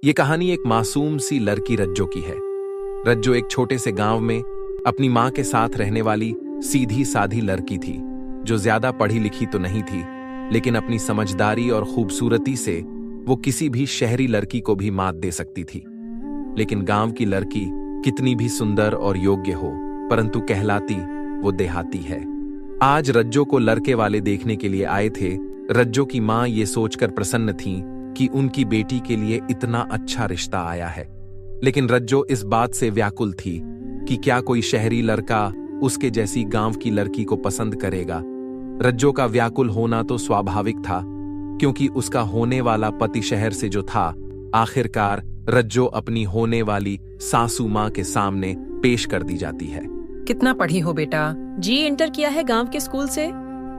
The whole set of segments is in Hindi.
ये कहानी एक मासूम सी लड़की रज्जो की है। रज्जो एक छोटे से गांव में अपनी मां के साथ रहने वाली सीधी साधी लड़की थी, जो ज्यादा पढ़ी लिखी तो नहीं थी, लेकिन अपनी समझदारी और खूबसूरती से वो किसी भी शहरी लड़की को भी मात दे सकती थी। लेकिन गांव की लड़की कितनी भी सुंदर और योग्य हो, परंतु कहलाती वो देहाती है। आज रज्जो को लड़के वाले देखने के लिए आए थे। रज्जो की मां ये सोचकर प्रसन्न थी कि उनकी बेटी के लिए इतना अच्छा रिश्ता आया है, लेकिन रज्जो इस बात से व्याकुल थी कि क्या कोई शहरी लड़का उसके जैसी गांव की लड़की को पसंद करेगा। रज्जो का व्याकुल होना तो स्वाभाविक था, क्योंकि उसका होने वाला पति शहर से जो था। आखिरकार रज्जो अपनी होने वाली सासू मां के सामने पेश कर दी जाती है। कितना पढ़ी हो बेटा? जी, इंटर किया है गांव के स्कूल से।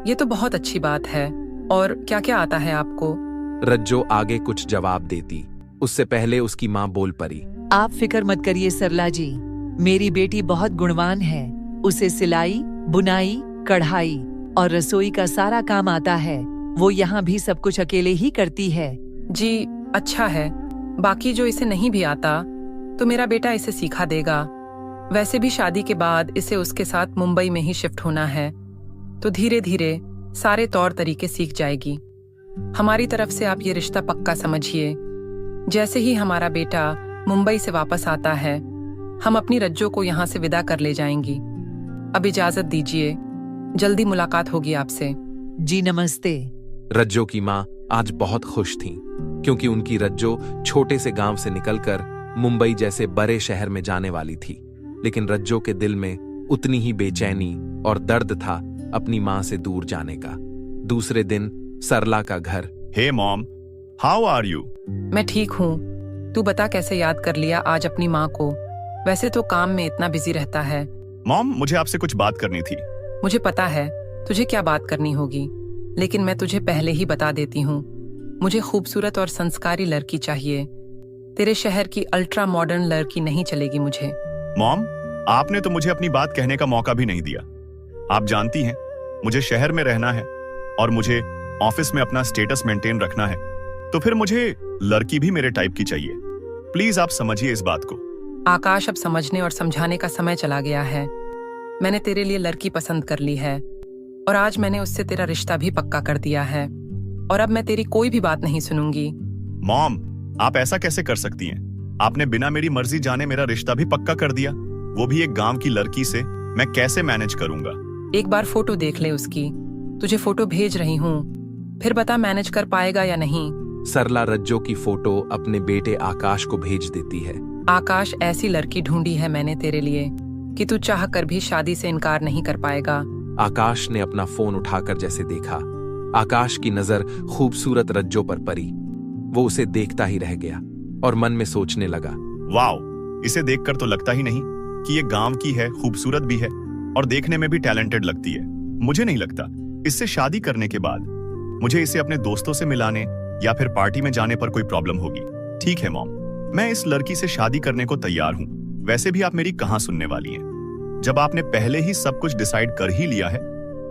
ये तो बहुत अच्छी बात है। और क्या क्या आता है आपको? रज्जो आगे कुछ जवाब देती, उससे पहले उसकी मां बोल पड़ी। आप फिक्र मत करिए सरला जी, मेरी बेटी बहुत गुणवान है। उसे सिलाई, बुनाई, कढ़ाई और रसोई का सारा काम आता है। वो यहाँ भी सब कुछ अकेले ही करती है। जी अच्छा है। बाकी जो इसे नहीं भी आता तो मेरा बेटा इसे सिखा देगा। वैसे भी शादी के बाद इसे उसके साथ मुंबई में ही शिफ्ट होना है, तो धीरे धीरे सारे तौर तरीके सीख जाएगी। हमारी तरफ से आप ये रिश्ता पक्का समझिए। जैसे ही हमारा बेटा मुंबई से वापस आता है, हम अपनी रज्जो को यहाँ से विदा कर ले जाएंगी। अब इजाजत दीजिए, जल्दी मुलाकात होगी आपसे। जी नमस्ते। रज्जो की मां आज बहुत खुश थीं, क्योंकि उनकी रज्जो छोटे से गांव से निकलकर मुंबई जैसे बड़े शहर में जाने वाली थी। लेकिन रज्जो के दिल में उतनी ही बेचैनी और दर्द था अपनी मां से दूर जाने का। दूसरे दिन सरला का घर। हे मॉम, हाउ आर यू? मैं ठीक हूँ। तू बता कैसे याद कर लिया आज अपनी माँ को? वैसे तो काम में इतना बिजी रहता है। मॉम, मुझे आपसे कुछ बात करनी थी। मुझे पता है तुझे क्या बात करनी होगी, लेकिन मैं तुझे पहले ही बता देती हूँ। मुझे खूबसूरत और संस्कारी लड़की चाहिए। तेरे शहर की अल्ट्रा मॉडर्न लड़की नहीं चलेगी मुझे। मॉम, आपने तो मुझे अपनी बात कहने का मौका भी नहीं दिया। आप जानती हैं, मुझे शहर में रहना है और मुझे ऑफिस में अपना स्टेटस मेंटेन रखना है, तो फिर मुझे लड़की भी मेरे टाइप की चाहिए। प्लीज आप समझिए इस बात को। आकाश, अब समझने और समझाने का समय चला गया है। मैंने तेरे लिए लड़की पसंद कर ली है और आज मैंने उससे तेरा रिश्ता भी पक्का कर दिया है, और अब मैं तेरी कोई भी बात नहीं सुनूंगी। मॉम, आप ऐसा कैसे कर सकती हैं? आपने बिना मेरी मर्जी जाने मेरा रिश्ता भी पक्का कर दिया, वो भी एक गांव की लड़की से। मैं कैसे मैनेज करूंगा? एक बार फोटो देख ले उसकी। तुझे फोटो भेज रही हूँ, फिर बता मैनेज कर पाएगा या नहीं। सरला रज्जो की फोटो अपने बेटे आकाश को भेज देती है। आकाश, ऐसी लड़की ढूंढी है मैंने तेरे लिए कि तू चाह कर भी शादी से इनकार नहीं कर पाएगा। आकाश ने अपना फोन उठाकर जैसे देखा, आकाश की नजर खूबसूरत रज्जो पर पड़ी। वो उसे देखता ही रह गया और मन में सोचने लगा, वाओ, इसे देखकर तो लगता ही नहीं कि ये गांव की है, खूबसूरत भी है और देखने में भी टैलेंटेड लगती है। मुझे नहीं लगता इससे शादी करने के बाद मुझे इसे अपने दोस्तों से मिलाने या फिर पार्टी में जाने पर कोई प्रॉब्लम होगी। ठीक है मॉम, मैं इस लड़की से शादी करने को तैयार हूँ। वैसे भी आप मेरी कहाँ सुनने वाली हैं? जब आपने पहले ही सब कुछ डिसाइड कर ही लिया है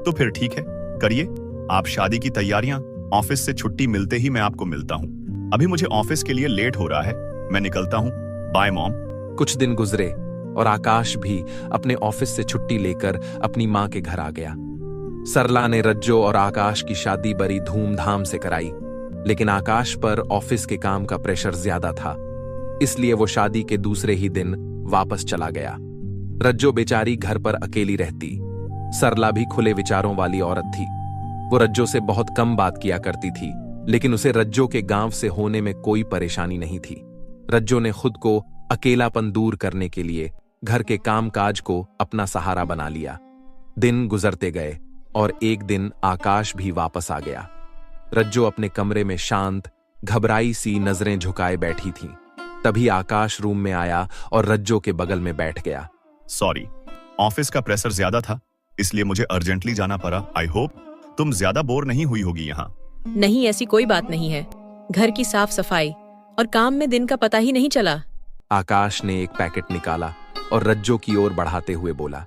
तो फिर ठीक है, करिए आप शादी की तैयारियां। ऑफिस से छुट्टी मिलते ही मैं आपको मिलता हूँ। अभी मुझे ऑफिस के लिए लेट हो रहा है, मैं निकलता हूँ। Bye mom. कुछ दिन गुजरे और आकाश भी अपने ऑफिस से छुट्टी लेकर अपनी मां के घर आ गया। सरला ने रज्जो और आकाश की शादी बड़ी धूमधाम से कराई, लेकिन आकाश पर ऑफिस के काम का प्रेशर ज्यादा था, इसलिए वो शादी के दूसरे ही दिन वापस चला गया। रज्जो बेचारी घर पर अकेली रहती। सरला भी खुले विचारों वाली औरत थी। वो रज्जो से बहुत कम बात किया करती थी, लेकिन उसे रज्जो के गांव से होने में कोई परेशानी नहीं थी। रज्जो ने खुद को अकेलापन दूर करने के लिए घर के कामकाज को अपना सहारा बना लिया। दिन गुजरते गए और एक दिन आकाश भी वापस आ गया। रज्जो अपने कमरे में शांत, घबराई सी नजरें झुकाए बैठी थी। तभी आकाश रूम में आया और रज्जो के बगल में बैठ गया। सॉरी, ऑफिस का प्रेशर ज्यादा था, इसलिए मुझे अर्जेंटली जाना पड़ा। आई होप तुम ज्यादा बोर नहीं हुई होगी यहाँ। नहीं, ऐसी कोई बात नहीं है। घर की साफ सफाई और काम में दिन का पता ही नहीं चला। आकाश ने एक पैकेट निकाला और रज्जो की ओर बढ़ाते हुए बोला,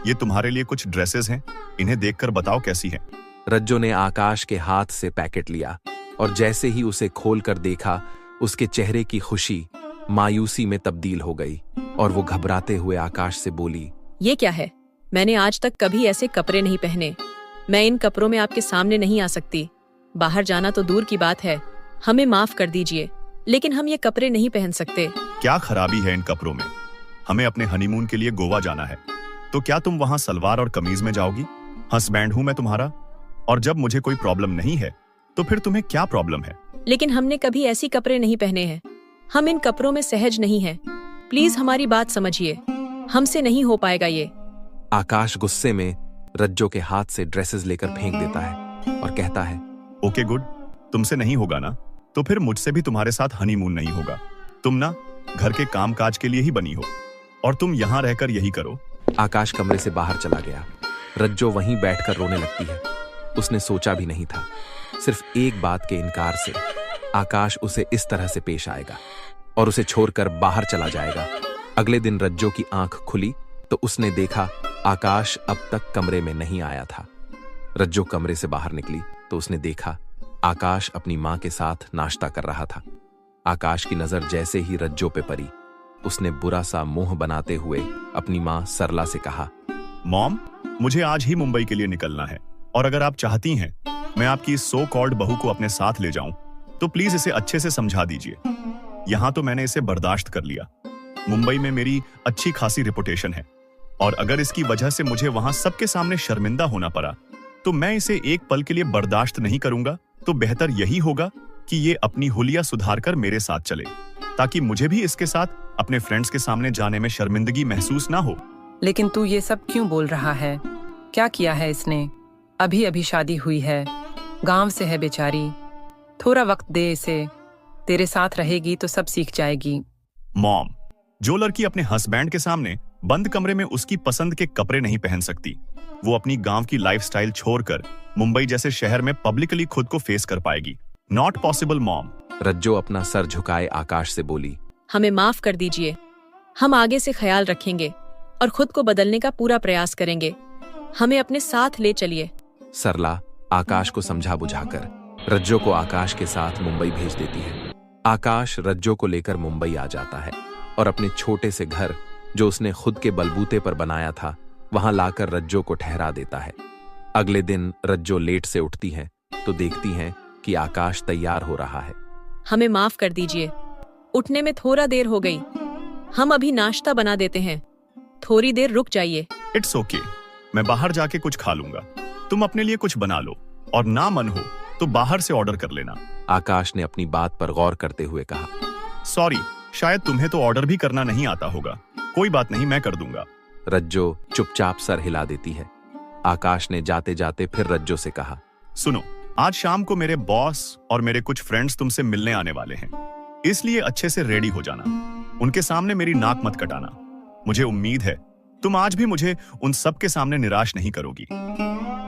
ये तुम्हारे लिए कुछ ड्रेसेस हैं, इन्हें देखकर बताओ कैसी हैं। रज्जो ने आकाश के हाथ से पैकेट लिया और जैसे ही उसे खोलकर देखा, उसके चेहरे की खुशी मायूसी में तब्दील हो गई और वो घबराते हुए आकाश से बोली, ये क्या है? मैंने आज तक कभी ऐसे कपड़े नहीं पहने। मैं इन कपड़ों में आपके सामने नहीं आ सकती। बाहर जाना तो दूर की बात है, हमें माफ कर दीजिए, लेकिन हम ये कपड़े नहीं पहन सकते। क्या खराबी है इन कपड़ों में? हमें अपने हनीमून के लिए गोवा जाना है, तो क्या तुम वहां सलवार और कमीज में जाओगी? हस्बैंड हूं मैं तुम्हारा, और जब मुझे कोई प्रॉब्लम नहीं है तो फिर तुम्हें क्या प्रॉब्लम है? लेकिन हमने कभी ऐसी कपड़े नहीं पहने हैं। हम इन कपड़ों में सहज नहीं हैं। प्लीज हमारी बात समझिए, हमसे नहीं हो पाएगा ये। आकाश गुस्से में रज्जो के हाथ से ड्रेसेस लेकर फेंक देता है और कहता है, ओके गुड, तुमसे नहीं होगा ना, तो फिर मुझसे भी तुम्हारे साथ हनीमून नहीं होगा। तुम ना घर के कामकाज के लिए ही बनी हो, और तुम यहाँ रहकर यही करो। आकाश कमरे से बाहर चला गया। रज्जो वहीं बैठकर रोने लगती है। उसने सोचा भी नहीं था, सिर्फ एक बात के इनकार से आकाश उसे इस तरह से पेश आएगा और उसे छोड़कर बाहर चला जाएगा। अगले दिन रज्जो की आंख खुली तो उसने देखा आकाश अब तक कमरे में नहीं आया था। रज्जो कमरे से बाहर निकली तो उसने देखा आकाश अपनी मां के साथ नाश्ता कर रहा था। आकाश की नजर जैसे ही रज्जो पे पड़ी, उसने बुरा सा मुंह बनाते हुए अपनी मां सरला से कहा, मॉम, मुझे आज ही मुंबई के लिए निकलना है, और अगर आप चाहती हैं मैं आपकी इस सो कॉल्ड बहू को अपने साथ ले जाऊं, तो प्लीज इसे अच्छे से समझा दीजिए। यहां तो मैंने इसे बर्दाश्त कर लिया। मुंबई में मेरी अच्छी खासी रिपुटेशन है, और अगर इसकी वजह से मुझे वहां सबके सामने शर्मिंदा होना पड़ा, तो मैं इसे एक पल के लिए बर्दाश्त नहीं करूंगा। तो बेहतर यही होगा कि ये अपनी हुलिया सुधार कर मेरे साथ चले, ताकि मुझे भी इसके साथ अपने फ्रेंड्स के सामने जाने में शर्मिंदगी महसूस ना हो। लेकिन तू ये सब क्यों बोल रहा है? क्या किया है इसने? अभी अभी शादी हुई है, गांव से है बेचारी। थोड़ा वक्त दे इसे, तेरे साथ रहेगी तो सब सीख जाएगी। मॉम, जो लड़की अपने हस्बैंड के सामने बंद कमरे में उसकी पसंद के कपड़े नहीं पहन सकती, वो अपनी गांव की लाइफस्टाइल छोड़कर मुंबई जैसे शहर में पब्लिकली खुद को फेस कर पाएगी? Not possible mom. रज्जो अपना सर झुकाए आकाश से बोली, हमें माफ कर दीजिए। हम आगे से ख्याल रखेंगे और खुद को बदलने का पूरा प्रयास करेंगे। हमें अपने साथ ले चलिए। सरला आकाश को समझा बुझाकर रज्जो को आकाश के साथ मुंबई भेज देती है। आकाश रज्जो को लेकर मुंबई आ जाता है और अपने छोटे से घर जो उसने खुद के बलबूते पर बनाया था, वहां लाकर रज्जो को ठहरा देता है। अगले दिन रज्जो लेट से उठती है तो देखती हैं कि आकाश तैयार हो रहा है। हमें माफ कर दीजिए, उठने में थोड़ा देर हो गई। हम अभी नाश्ता बना देते हैं, थोड़ी देर रुक जाइए। इट्स ओके, मैं बाहर जाके कुछ खा लूंगा। तुम अपने लिए कुछ बना लो, और ना मन हो तो बाहर से ऑर्डर कर लेना। आकाश ने अपनी बात पर गौर करते हुए कहा, सॉरी, शायद तुम्हें तो ऑर्डर भी करना नहीं आता होगा। कोई बात नहीं, मैं कर दूंगा। रज्जो चुपचाप सर हिला देती है। आकाश ने जाते जाते फिर रज्जो से कहा, सुनो, आज शाम को मेरे बॉस और मेरे कुछ फ्रेंड्स तुमसे मिलने आने वाले हैं, इसलिए अच्छे से रेडी हो जाना। उनके सामने मेरी नाक मत कटाना। मुझे उम्मीद है तुम आज भी मुझे उन सब के सामने निराश नहीं करोगी।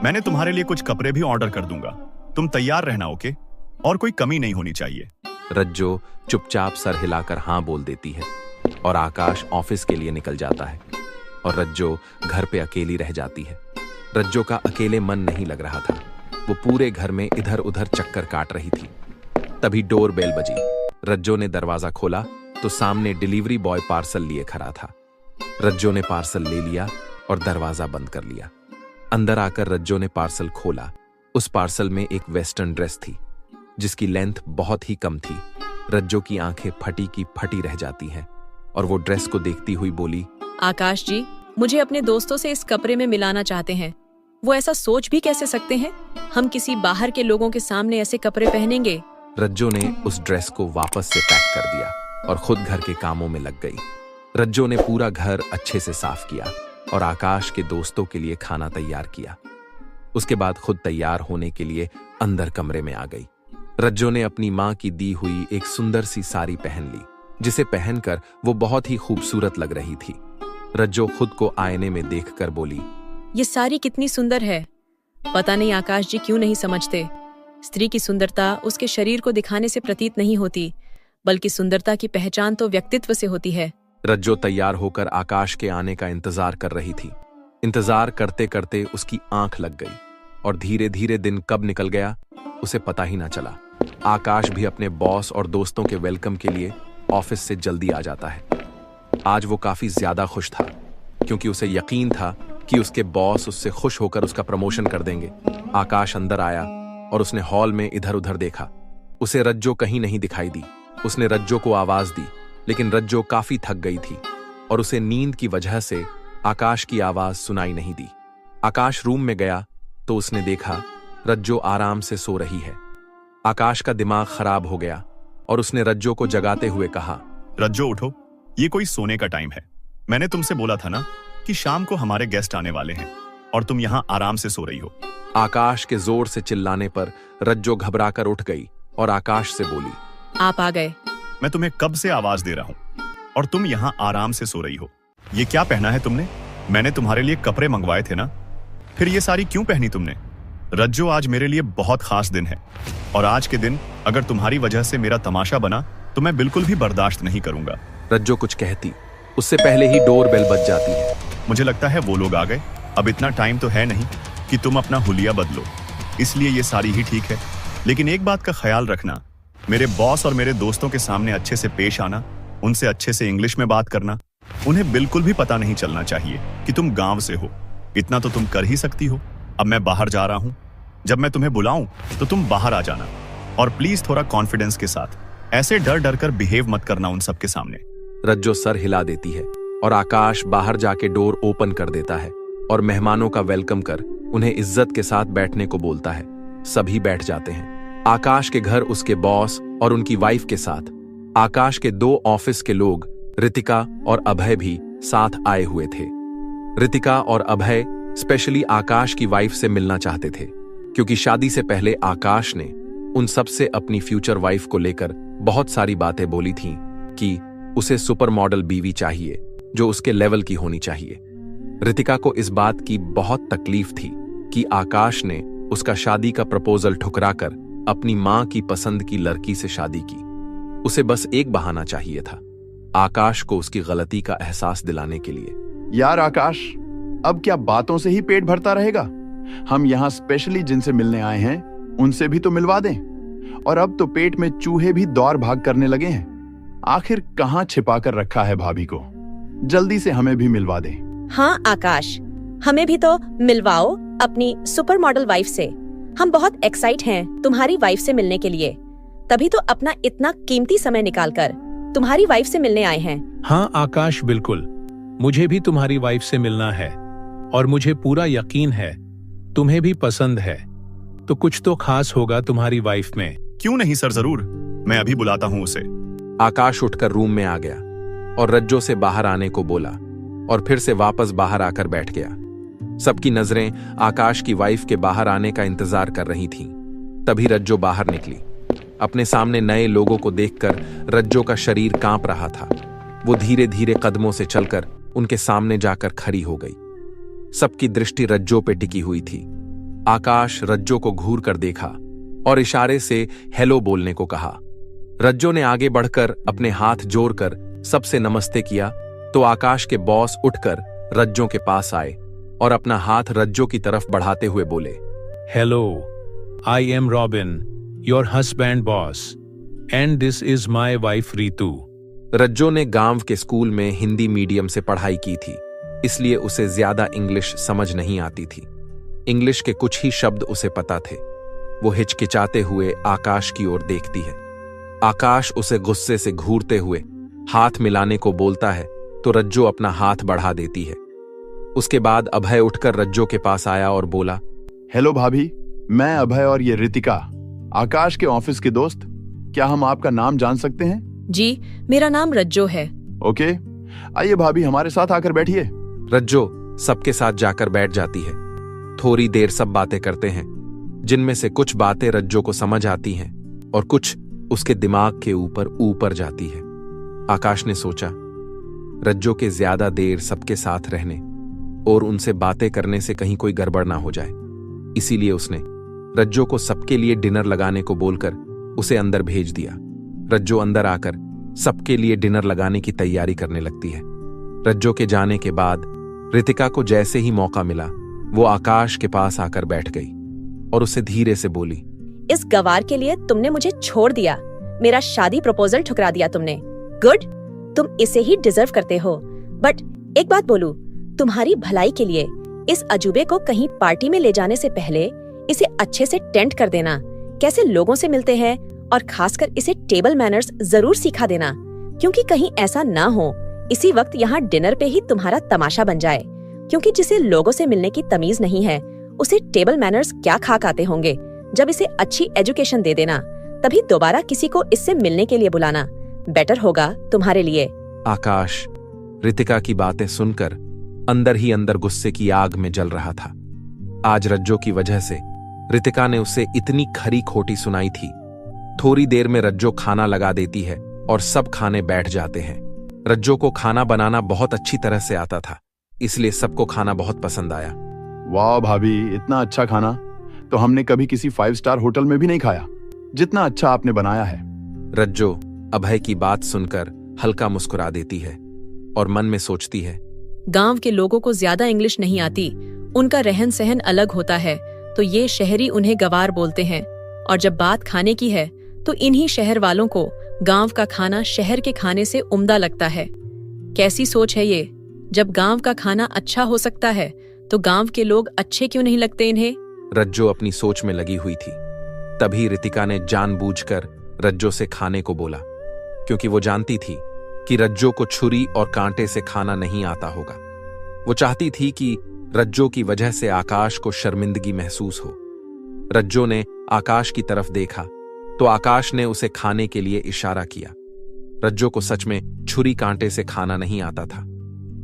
मैंने तुम्हारे लिए कुछ कपड़े भी ऑर्डर कर दूंगा, तुम तैयार रहना, ओके? और कोई कमी नहीं होनी चाहिए। रज्जो चुपचाप सर हिलाकर हाँ बोल देती है और आकाश ऑफिस के लिए निकल जाता है और रज्जो घर पे अकेली रह जाती है। रज्जो का अकेले मन नहीं लग रहा था। वो पूरे घर में इधर उधर चक्कर काट रही थी। तभी डोर बेल बजी। रज्जो ने दरवाजा खोला तो सामने डिलीवरी बॉय पार्सल लिए खड़ा था। रज्जो ने पार्सल ले लिया और दरवाजा बंद कर लिया। अंदर आकर रज्जो ने पार्सल खोला। उस पार्सल में एक वेस्टर्न ड्रेस थी जिसकी लेंथ बहुत ही कम थी। रज्जो की आंखें फटी की फटी रह जाती हैं और वो ड्रेस को देखती हुई बोली, आकाश जी, मुझे अपने दोस्तों से इस कपड़े में मिलाना चाहते हैं। वो ऐसा सोच भी कैसे सकते हैं? हम किसी बाहर के लोगों के सामने ऐसे कपड़े पहनेंगे? रज्जो ने उस ड्रेस को वापस से पैक कर दिया और खुद घर के कामों में लग गई। रज्जो ने पूरा घर अच्छे से साफ किया और आकाश के दोस्तों के लिए खाना तैयार किया। उसके बाद खुद तैयार होने के लिए अंदर कमरे में आ गई। रज्जो ने अपनी मां की दी हुई एक सुंदर सी साड़ी पहन ली, जिसे पहनकर वो बहुत ही खूबसूरत लग रही थी। रज्जो खुद को आईने में देखकर बोली, ये साड़ी कितनी सुंदर है। पता नहीं आकाश जी क्यों नहीं समझते। स्त्री की सुंदरता उसके शरीर को दिखाने से प्रतीत नहीं होती, बल्कि सुंदरता की पहचान तो व्यक्तित्व से होती है। रज्जो तैयार होकर आकाश के आने का इंतजार कर रही थी। इंतजार करते करते उसकी आंख लग गई और धीरे धीरे दिन कब निकल गया उसे पता ही ना चला। आकाश भी अपने बॉस और दोस्तों के वेलकम के लिए ऑफिस से जल्दी आ जाता है। आज वो काफी ज्यादा खुश था क्योंकि उसे यकीन था कि उसके बॉस उससे खुश होकर उसका प्रमोशन कर देंगे। आकाश अंदर आया और उसने हॉल में इधर उधर देखा। उसे रज्जो कहीं नहीं दिखाई दी। उसने रज्जो को आवाज दी, लेकिन रज्जो काफी थक गई थी और उसे नींद की वजह से आकाश की आवाज सुनाई नहीं दी। आकाश रूम में गया तो उसने देखा रज्जो आराम से सो रही है। आकाश का दिमाग खराब हो गया और उसने रज्जो को जगाते हुए कहा, रज्जो उठो, ये कोई सोने का टाइम है। मैंने तुमसे बोला था ना कि शाम को हमारे गेस्ट आने वाले हैं और तुम यहाँ आराम से सो रही हो। आकाश के जोर से चिल्लाने पर रज्जो घबराकर उठ गई और आकाश से बोली, आप आ गए। मैं तुम्हें कब से आवाज दे रहा हूँ और तुम यहाँ आराम से सो रही हो। ये क्या पहना है तुमने? मैंने तुम्हारे लिए कपड़े मंगवाए थे ना, फिर ये साड़ी क्यों पहनी तुमने? रज्जो, आज मेरे लिए बहुत खास दिन है और आज के दिन अगर तुम्हारी वजह से मेरा तमाशा बना तो मैं बिल्कुल भी बर्दाश्त नहीं करूंगा। रज्जो कुछ कहती, उससे पहले ही डोर बेल बज जाती है। मुझे लगता है वो लोग आ गए। अब इतना टाइम तो है नहीं कि तुम अपना हुलिया बदलो, इसलिए ये सारी ही ठीक है। लेकिन एक बात का ख्याल रखना, मेरे बॉस और मेरे दोस्तों के सामने अच्छे से पेश आना, उनसे अच्छे से इंग्लिश में बात करना। उन्हें बिल्कुल भी पता नहीं चलना चाहिए कि तुम गांव से हो। इतना तो तुम कर ही सकती हो। अब मैं बाहर जा रहा हूं, जब मैं तुम्हें बुलाऊं तो तुम बाहर आ जाना और प्लीज थोड़ा कॉन्फिडेंस के साथ, ऐसे डर डर कर बिहेव मत करना उन सबके सामने। रज्जो सर हिला देती है और आकाश बाहर जाके डोर ओपन कर देता है और मेहमानों का वेलकम कर उन्हें इज्जत के साथ बैठने को बोलता है। सभी बैठ जाते हैं। आकाश के घर उसके बॉस और उनकी वाइफ के साथ आकाश के 2 ऑफिस के लोग रितिका और अभय भी साथ आए हुए थे। रितिका और अभय स्पेशली आकाश की वाइफ से मिलना चाहते थे क्योंकि शादी से पहले आकाश ने उन सब से अपनी फ्यूचर वाइफ को लेकर बहुत सारी बातें बोली थीं कि उसे सुपर मॉडल बीवी चाहिए जो उसके लेवल की होनी चाहिए। रितिका को इस बात की बहुत तकलीफ थी कि आकाश ने उसका शादी का प्रपोजल ठुकराकर अपनी मां की पसंद की लड़की से शादी की। उसे बस एक बहाना चाहिए था, आकाश को उसकी गलती का एहसास दिलाने के लिए। यार आकाश, अब क्या बातों से ही पेट भरता रहेगा? हम यहाँ स्पेशली जिनसे मिलने आए हैं उनसे भी तो मिलवा दें। और अब तो पेट में चूहे भी दौड़ भाग करने लगे हैं। आखिर कहाँ छिपा कर रखा है भाभी को? जल्दी से हमें भी मिलवा दें। हाँ आकाश, हमें भी तो मिलवाओ अपनी सुपर मॉडल वाइफ से। हम बहुत एक्साइट हैं तुम्हारी वाइफ से मिलने के लिए, तभी तो अपना इतना कीमती समय निकालकर तुम्हारी वाइफ से मिलने आए हैं। हाँ आकाश, बिल्कुल, मुझे भी तुम्हारी वाइफ से मिलना है और मुझे पूरा यकीन है तुम्हें भी पसंद है, तो कुछ तो खास होगा तुम्हारी वाइफ में। क्यों नहीं सर, जरूर, मैं अभी बुलाता हूँ उसे। आकाश उठकर रूम में आ गया और रज्जो से बाहर आने को बोला और फिर से वापस बाहर आकर बैठ गया। सबकी नजरें आकाश की वाइफ के बाहर आने का इंतजार कर रही थीं। तभी रज्जो बाहर निकली। अपने सामने नए लोगों को देखकर रज्जो का शरीर कांप रहा था। वो धीरे धीरे कदमों से चलकर उनके सामने जाकर खड़ी हो गई। सबकी दृष्टि रज्जो पे टिकी हुई थी। आकाश रज्जो को घूर कर देखा और इशारे से हेलो बोलने को कहा। रज्जो ने आगे बढ़कर अपने हाथ जोड़कर सबसे नमस्ते किया तो आकाश के बॉस उठकर रज्जो के पास आए और अपना हाथ रज्जो की तरफ बढ़ाते हुए बोले, hello, I am Robin, your husband boss, and this is my wife Ritu. Rajjo ने गांव के स्कूल में हिंदी मीडियम से पढ़ाई की थी, इसलिए उसे ज्यादा इंग्लिश समझ नहीं आती थी। इंग्लिश के कुछ ही शब्द उसे पता थे। वो हिचकिचाते हुए आकाश की ओर देखती है। आकाश उसे गुस्से से घूरते हुए हाथ मिलाने को बोलता है तो रज्जो अपना हाथ बढ़ा देती है। उसके बाद अभय उठकर रज्जो के पास आया और बोला, हेलो भाभी, मैं अभय और ये रितिका, आकाश के ऑफिस के दोस्त। क्या हम आपका नाम जान सकते हैं? जी, मेरा नाम रज्जो है। ओके, आइए भाभी, हमारे साथ आकर बैठिए। रज्जो सबके साथ जाकर बैठ जाती है। थोड़ी देर सब बातें करते हैं, जिनमें से कुछ बातें रज्जो को समझ आती हैं और कुछ उसके दिमाग के ऊपर जाती है। आकाश ने सोचा, रज्जो के ज्यादा देर सबके साथ रहने और उनसे बातें करने से कहीं कोई गड़बड़ ना हो जाए, इसीलिए उसने रज्जो को सबके लिए डिनर लगाने को बोलकर उसे अंदर भेज दिया। रज्जो अंदर आकर सबके लिए डिनर लगाने की तैयारी करने लगती है। रज्जो के जाने के बाद रितिका को जैसे ही मौका मिला वो आकाश के पास आकर बैठ गई और उसे धीरे से बोली, इस गवार के लिए तुमने मुझे छोड़ दिया, मेरा शादी प्रपोजल ठुकरा दिया तुमने। गुड, तुम इसे ही डिजर्व करते हो। बट एक बात बोलूं, तुम्हारी भलाई के लिए इस अजूबे को कहीं पार्टी में ले जाने से पहले इसे अच्छे से टेंट कर देना, कैसे लोगों से मिलते हैं, और खासकर इसे टेबल मैनर्स जरूर सिखा देना, क्योंकि कहीं ऐसा ना हो इसी वक्त यहाँ डिनर पे ही तुम्हारा तमाशा बन जाए। क्योंकि जिसे लोगों से मिलने की तमीज नहीं है उसे टेबल मैनर्स क्या खाक आते होंगे। जब इसे अच्छी एजुकेशन दे देना तभी दोबारा किसी को इससे मिलने के लिए बुलाना बेटर होगा तुम्हारे लिए। आकाश रितिका की बातें सुनकर अंदर ही अंदर गुस्से की आग में जल रहा था। आज रज्जो की वजह से रितिका ने उसे इतनी खरी खोटी सुनाई थी। थोड़ी देर में रज्जो खाना लगा देती है और सब खाने बैठ जाते हैं। रज्जो को खाना बनाना बहुत अच्छी तरह से आता था, इसलिए सबको खाना बहुत पसंद आया। वाह भाभी, इतना अच्छा खाना तो हमने कभी किसी 5 स्टार होटल में भी नहीं खाया, जितना अच्छा आपने बनाया है। रज्जो अभय की बात सुनकर हल्का मुस्कुरा देती है और मन में सोचती है, गांव के लोगों को ज्यादा इंग्लिश नहीं आती, उनका रहन सहन अलग होता है, तो ये शहरी उन्हें गवार बोलते हैं। और जब बात खाने की है तो इन्हीं शहर वालों को गांव का खाना शहर के खाने से उम्दा लगता है। कैसी सोच है ये? जब गांव का खाना अच्छा हो सकता है तो गांव के लोग अच्छे क्यों नहीं लगते इन्हें? रज्जो अपनी सोच में लगी हुई थी। तभी रितिका ने जानबूझकर रज्जो से खाने को बोला, क्योंकि वो जानती थी कि रज्जो को छुरी और कांटे से खाना नहीं आता होगा। वो चाहती थी कि रज्जो की वजह से आकाश को शर्मिंदगी महसूस हो। रज्जो ने आकाश की तरफ देखा तो आकाश ने उसे खाने के लिए इशारा किया। रज्जो को सच में छुरी कांटे से खाना नहीं आता था,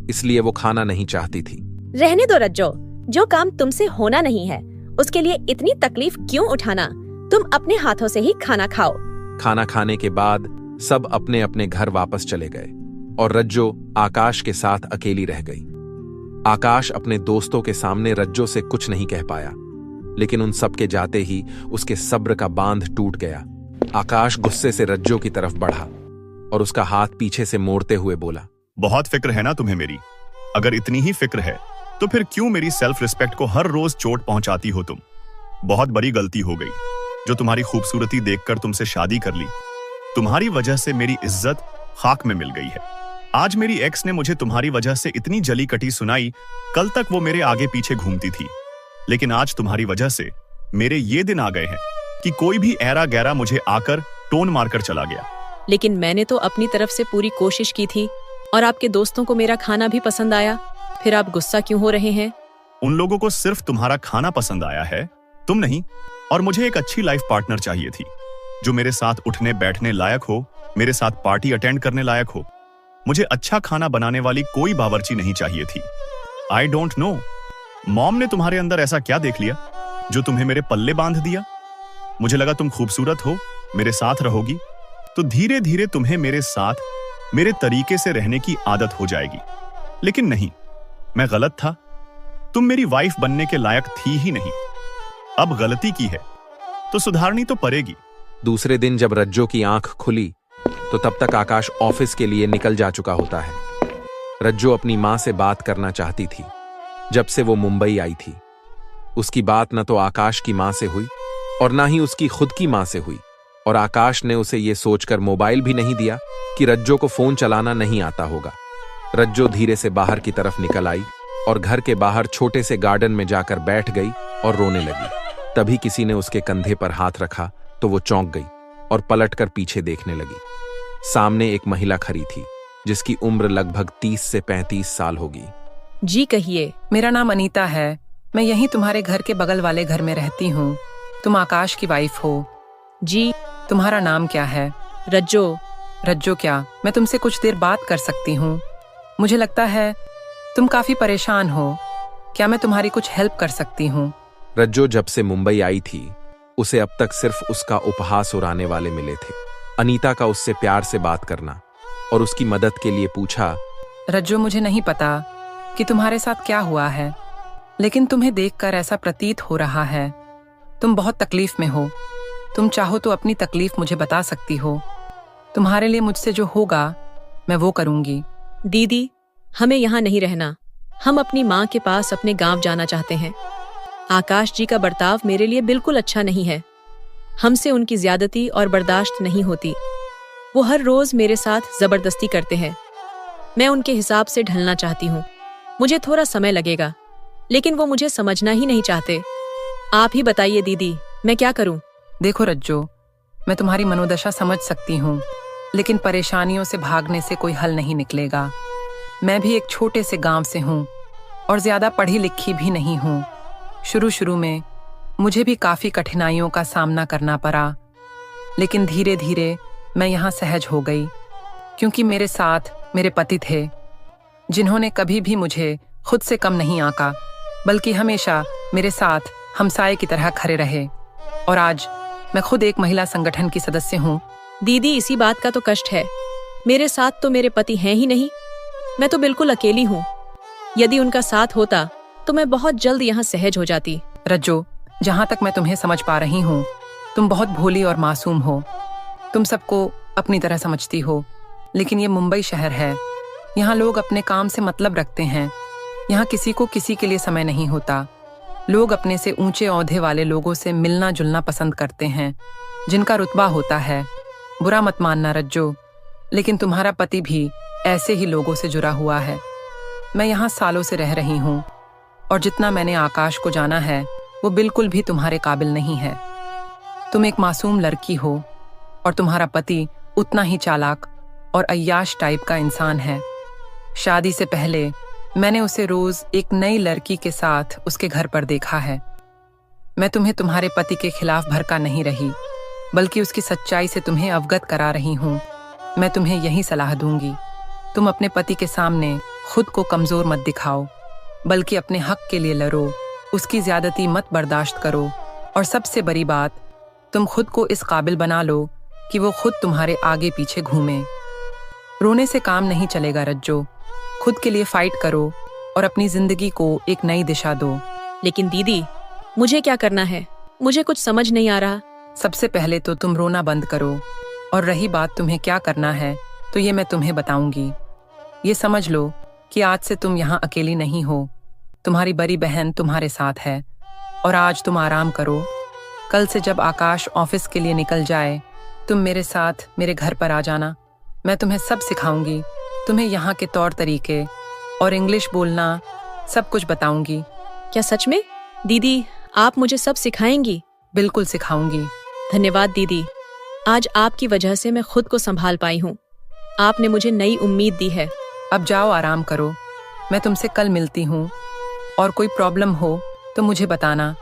इसलिए वो खाना नहीं चाहती थी। रहने दो रज्जो, जो काम तुमसे होना नहीं है उसके लिए इतनी तकलीफ क्यों उठाना? तुम अपने हाथों से ही खाना खाओ। खाना खाने के बाद सब अपने अपने घर वापस चले गए और रज्जो आकाश के साथ अकेली रह गई। आकाश अपने दोस्तों के सामने रज्जो से कुछ नहीं कह पाया, लेकिन उन सब के जाते ही उसके सब्र का बांध टूट गया। आकाश गुस्से से रज्जो की तरफ बढ़ा और उसका हाथ पीछे से मोड़ते हुए बोला, बहुत फिक्र है ना तुम्हें मेरी? अगर इतनी ही फिक्र है तो फिर क्यों मेरी सेल्फ रिस्पेक्ट को हर रोज चोट पहुंचाती हो तुम? बहुत बड़ी गलती हो गई जो तुम्हारी खूबसूरती देखकर तुमसे शादी कर ली। तुम्हारी वजह से मेरी इज्जत खाक में मिल गई है। आज मेरी एक्स ने मुझे तुम्हारी वजह से इतनी जली कटी सुनाई, कल तक वो मेरे आगे पीछे घूमती थी, लेकिन आज तुम्हारी वजह से मेरे ये दिन आ गए हैं कि कोई भी ऐरा गैरा मुझे आकर टोन मारकर चला गया। लेकिन मैंने तो अपनी तरफ से पूरी कोशिश की थी और आपके दोस्तों को मेरा खाना भी पसंद आया, फिर आप गुस्सा क्यों हो रहे हैं? उन लोगों को सिर्फ तुम्हारा खाना पसंद आया है, तुम नहीं। और मुझे एक अच्छी लाइफ पार्टनर चाहिए थी जो मेरे साथ उठने बैठने लायक हो, मेरे साथ पार्टी अटेंड करने लायक हो। मुझे अच्छा खाना बनाने वाली कोई बावर्ची नहीं चाहिए थी। आई डोंट नो, मॉम ने तुम्हारे अंदर ऐसा क्या देख लिया जो तुम्हें मेरे पल्ले बांध दिया? मुझे लगा तुम खूबसूरत हो, मेरे साथ रहोगी तो धीरे धीरे तुम्हें मेरे साथ मेरे तरीके से रहने की आदत हो जाएगी। लेकिन नहीं, मैं गलत था। तुम मेरी वाइफ बनने के लायक थी ही नहीं। अब गलती की है तो सुधारनी तो पड़ेगी। दूसरे दिन जब रज्जो की आंख खुली तो तब तक आकाश ऑफिस के लिए निकल जा चुका होता है। रज्जो अपनी मां से बात करना चाहती थी जब से वो मुंबई आई थी। उसकी बात न तो आकाश की मां से हुई और ना ही उसकी खुद की मां से हुई, और आकाश ने उसे ये सोचकर मोबाइल भी नहीं दिया कि रज्जो को फोन चलाना नहीं आता होगा। रज्जो धीरे से बाहर की तरफ निकल आई और घर के बाहर छोटे से गार्डन में जाकर बैठ गई और रोने लगी। तभी किसी ने उसके कंधे पर हाथ रखा तो वो चौंक गई और पलटकर पीछे देखने लगी। सामने एक महिला खड़ी थी जिसकी उम्र लगभग 30 से 35 साल होगी। जी कहिए। मेरा नाम अनीता है, मैं यहीं तुम्हारे घर के बगल वाले घर में रहती हूँ। तुम आकाश की वाइफ हो? जी। तुम्हारा नाम क्या है? रज्जो। रज्जो क्या, मैं तुमसे कुछ देर बात कर सकती हूँ? मुझे लगता है तुम काफी परेशान हो, क्या मैं तुम्हारी कुछ हेल्प कर सकती हूँ? रज्जो जब से मुंबई आई थी उसे अब तक सिर्फ उसका उपहास उड़ाने वाले मिले थे। अनीता का उससे प्यार से बात करना और उसकी मदद के लिए पूछा, रज्जो मुझे नहीं पता कि तुम्हारे साथ क्या हुआ है, लेकिन तुम्हें देखकर ऐसा प्रतीत हो रहा है तुम बहुत तकलीफ में हो। तुम चाहो तो अपनी तकलीफ मुझे बता सकती हो। तुम्हारे लिए मुझसे जो होगा मैं वो करूंगी। दीदी, हमें यहाँ नहीं रहना, हम अपनी माँ के पास अपने गांव जाना चाहते हैं। आकाश जी का बर्ताव मेरे लिए बिल्कुल अच्छा नहीं है। हमसे उनकी ज्यादती और बर्दाश्त नहीं होती। वो हर रोज मेरे साथ जबरदस्ती करते हैं। मैं उनके हिसाब से ढलना चाहती हूँ। मुझे थोड़ा समय लगेगा, लेकिन वो मुझे समझना ही नहीं चाहते। आप ही बताइए दीदी, मैं क्या करूँ? देखो रज्जो, मैं तुम्हारी मनोदशा समझ सकती हूँ, लेकिन परेशानियों से भागने से कोई हल नहीं निकलेगा। मैं भी एक छोटे से गांव से हूँ और ज्यादा पढ़ी लिखी भी नहीं हूँ। शुरू में मुझे भी काफी कठिनाइयों का सामना करना पड़ा, लेकिन धीरे धीरे मैं यहाँ सहज हो गई, क्योंकि मेरे साथ मेरे पति थे, जिन्होंने कभी भी मुझे खुद से कम नहीं आंका, बल्कि हमेशा मेरे साथ हमसाये की तरह खड़े रहे। और आज मैं खुद एक महिला संगठन की सदस्य हूँ। दीदी, इसी बात का तो कष्ट है। मेरे साथ तो मेरे पति हैं ही नहीं। मैं तो बिल्कुल अकेली हूँ। यदि उनका साथ होता तो मैं बहुत जल्द यहाँ सहज हो जाती। रज्जो, जहाँ तक मैं तुम्हें समझ पा रही हूँ, तुम बहुत भोली और मासूम हो। तुम सबको अपनी तरह समझती हो, लेकिन ये मुंबई शहर है। यहाँ लोग अपने काम से मतलब रखते हैं। यहाँ किसी को किसी के लिए समय नहीं होता। लोग अपने से ऊंचे ओहदे वाले लोगों से मिलना जुलना पसंद करते हैं, जिनका रुतबा होता है। बुरा मत मानना रज्जो, लेकिन तुम्हारा पति भी ऐसे ही लोगों से जुड़ा हुआ है। मैं यहाँ सालों से रह रही हूँ, और जितना मैंने आकाश को जाना है वो बिल्कुल भी तुम्हारे काबिल नहीं है। तुम एक मासूम लड़की हो, और तुम्हारा पति उतना ही चालाक और अय्याश टाइप का इंसान है। शादी से पहले मैंने उसे रोज एक नई लड़की के साथ उसके घर पर देखा है। मैं तुम्हें तुम्हारे पति के खिलाफ भड़का नहीं रही, बल्कि उसकी सच्चाई से तुम्हें अवगत करा रही हूँ। मैं तुम्हें यही सलाह दूंगी, तुम अपने पति के सामने खुद को कमजोर मत दिखाओ, बल्कि अपने हक के लिए लड़ो। उसकी ज्यादती मत बर्दाश्त करो, और सबसे बड़ी बात, तुम खुद को इस काबिल बना लो कि वो खुद तुम्हारे आगे पीछे घूमे। रोने से काम नहीं चलेगा रज्जो। खुद के लिए फाइट करो और अपनी जिंदगी को एक नई दिशा दो। लेकिन दीदी, मुझे क्या करना है? मुझे कुछ समझ नहीं आ रहा। सबसे पहले तो तुम रोना बंद करो, और रही बात तुम्हें क्या करना है, तो ये मैं तुम्हें बताऊंगी। ये समझ लो कि आज से तुम यहाँ अकेली नहीं हो। तुम्हारी बड़ी बहन तुम्हारे साथ है, और आज तुम आराम करो। कल से जब आकाश ऑफिस के लिए निकल जाए, तुम मेरे साथ मेरे घर पर आ जाना। मैं तुम्हें सब सिखाऊंगी, तुम्हें यहाँ के तौर तरीके और इंग्लिश बोलना सब कुछ बताऊंगी। क्या सच में? दीदी, आप मुझे सब सिखाएंगी? बिल्कुल सिखाऊंगी। धन्यवाद दीदी। आज आपकी वजह से मैं खुद को संभाल पाई हूँ। आपने मुझे नई उम्मीद दी है। अब जाओ, आराम करो। मैं तुमसे कल मिलती हूँ, और कोई प्रॉब्लम हो तो मुझे बताना।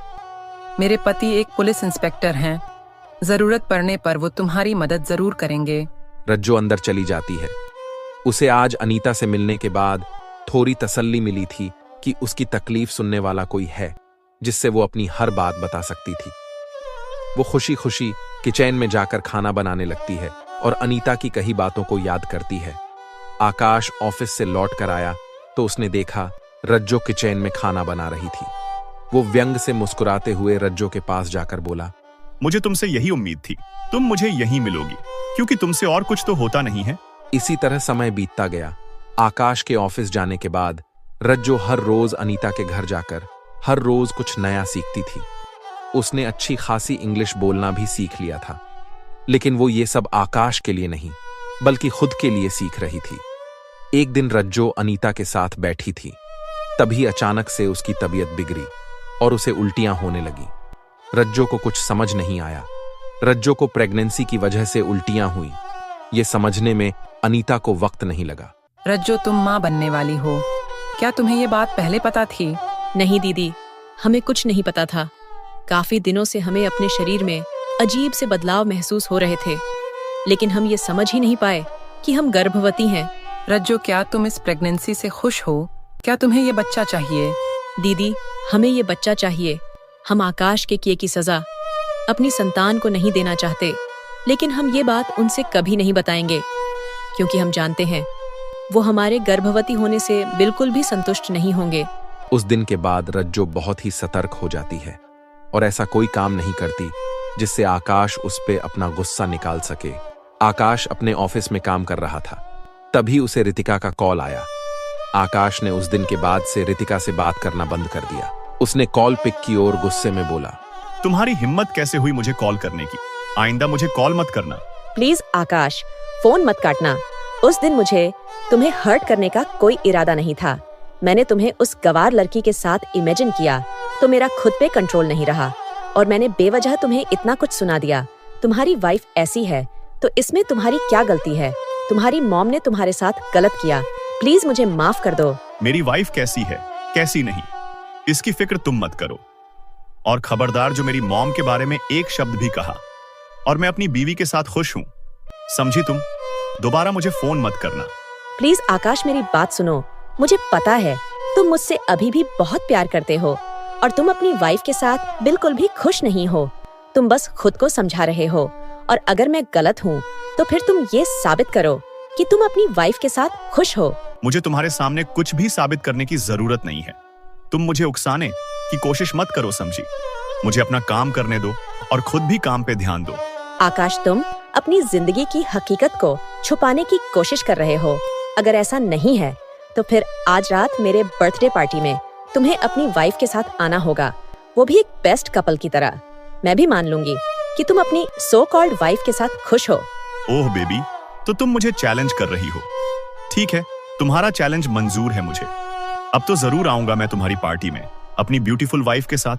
मेरे पति एक पुलिस इंस्पेक्टर हैं। जरूरत पड़ने पर वो तुम्हारी मदद जरूर करेंगे। रज्जो अंदर चली जाती है। उसे आज अनीता से मिलने के बाद थोड़ी तसल्ली मिली थी कि उसकी तकलीफ सुनने वाला कोई है, जिससे वो अपनी हर बात बता सकती थी। वो खुशी खुशी किचन में जाकर खाना बनाने लगती है और अनीता की कही बातों को याद करती है। आकाश ऑफिस से लौट कर आया तो उसने देखा रज्जो किचन में खाना बना रही थी। वो व्यंग से मुस्कुराते हुए रज्जो के पास जाकर बोला, मुझे तुमसे यही उम्मीद थी, तुम मुझे यहीं मिलोगी, क्योंकि तुमसे और कुछ तो होता नहीं है। इसी तरह समय बीतता गया। आकाश के ऑफिस जाने के बाद रज्जो हर रोज अनीता के घर जाकर हर रोज कुछ नया सीखती थी। उसने अच्छी खासी इंग्लिश बोलना भी सीख लिया था, लेकिन वो ये सब आकाश के लिए नहीं, बल्कि खुद के लिए सीख रही थी। एक दिन रज्जो अनीता के साथ बैठी थी, तभी अचानक से उसकी तबीयत बिगड़ी और उसे उल्टियां होने लगी। रज्जो को कुछ समझ नहीं आया। रज्जो को प्रेगनेंसी की वजह से उल्टियां हुई। ये समझने में अनीता को वक्त नहीं लगा। रज्जो, तुम माँ बनने वाली हो। क्या तुम्हें ये बात पहले पता थी? नहीं दीदी, हमें कुछ नहीं पता था। काफी दिनों से हमें अपने शरीर में अजीब से बदलाव महसूस हो रहे थे, लेकिन हम ये समझ ही नहीं पाए कि हम गर्भवती हैं। रज्जो, क्या तुम इस प्रेगनेंसी से खुश हो? क्या तुम्हें ये बच्चा चाहिए? दीदी, हमें ये बच्चा चाहिए। हम आकाश के किए की सजा अपनी संतान को नहीं देना चाहते, लेकिन हम ये बात उनसे कभी नहीं बताएंगे, क्योंकि हम जानते हैं वो हमारे गर्भवती होने से बिल्कुल भी संतुष्ट नहीं होंगे। उस दिन के बाद रज्जो बहुत ही सतर्क हो जाती है और ऐसा कोई काम नहीं करती जिससे आकाश उस पे अपना गुस्सा निकाल सके। आकाश अपने ऑफिस में काम कर रहा था, तभी उसे रितिका का कॉल आया। आकाश ने उस दिन के बाद से रितिका से बात करना बंद कर दिया। उसने कॉल पिक की और गुस्से में बोला, तुम्हारी हिम्मत कैसे हुई मुझे कॉल करने की? आइंदा मुझे कॉल मत करना। प्लीज आकाश, फोन मत काटना। उस दिन मुझे तुम्हें हर्ट करने का कोई इरादा नहीं था। मैंने तुम्हें उस गवार लड़की के साथ इमेजिन किया तो मेरा खुद पे कंट्रोल नहीं रहा और मैंने बेवजह तुम्हें इतना कुछ सुना दिया। तुम्हारी वाइफ ऐसी है तो इसमें तुम्हारी क्या गलती है? तुम्हारी मॉम ने तुम्हारे साथ गलत किया। प्लीज मुझे माफ कर दो। मेरी वाइफ कैसी है कैसी नहीं, इसकी फिक्र तुम मत करो। और खबरदार जो मेरी मॉम के बारे में एक शब्द भी कहा। और मैं अपनी बीवी के साथ खुश हूँ, समझी तुम? दोबारा मुझे फोन मत करना। प्लीज आकाश, मेरी बात सुनो। मुझे पता है तुम मुझसे अभी भी बहुत प्यार करते हो और तुम अपनी वाइफ के साथ बिल्कुल भी खुश नहीं हो। तुम बस खुद को समझा रहे हो और अगर मैं गलत हूँ तो फिर तुम ये साबित करो कि तुम अपनी वाइफ के साथ खुश हो। मुझे तुम्हारे सामने कुछ भी साबित करने की जरूरत नहीं है। तुम मुझे उकसाने की कोशिश मत करो, समझी? मुझे अपना काम करने दो और खुद भी काम पे ध्यान दो। आकाश, तुम अपनी जिंदगी की हकीकत को छुपाने की कोशिश कर रहे हो। अगर ऐसा नहीं है तो फिर आज रात मेरे बर्थडे पार्टी में तुम्हें अपनी वाइफ के साथ आना होगा, वो भी एक बेस्ट कपल की तरह। मैं भी मान लूंगी कि तुम अपनी सो कॉल्ड वाइफ के साथ खुश हो। ओह बेबी, तो तुम मुझे चैलेंज कर रही हो। ठीक है, तुम्हारा चैलेंज मंजूर है मुझे। अब तो जरूर आऊंगा मैं तुम्हारी पार्टी में अपनी ब्यूटीफुल वाइफ के साथ।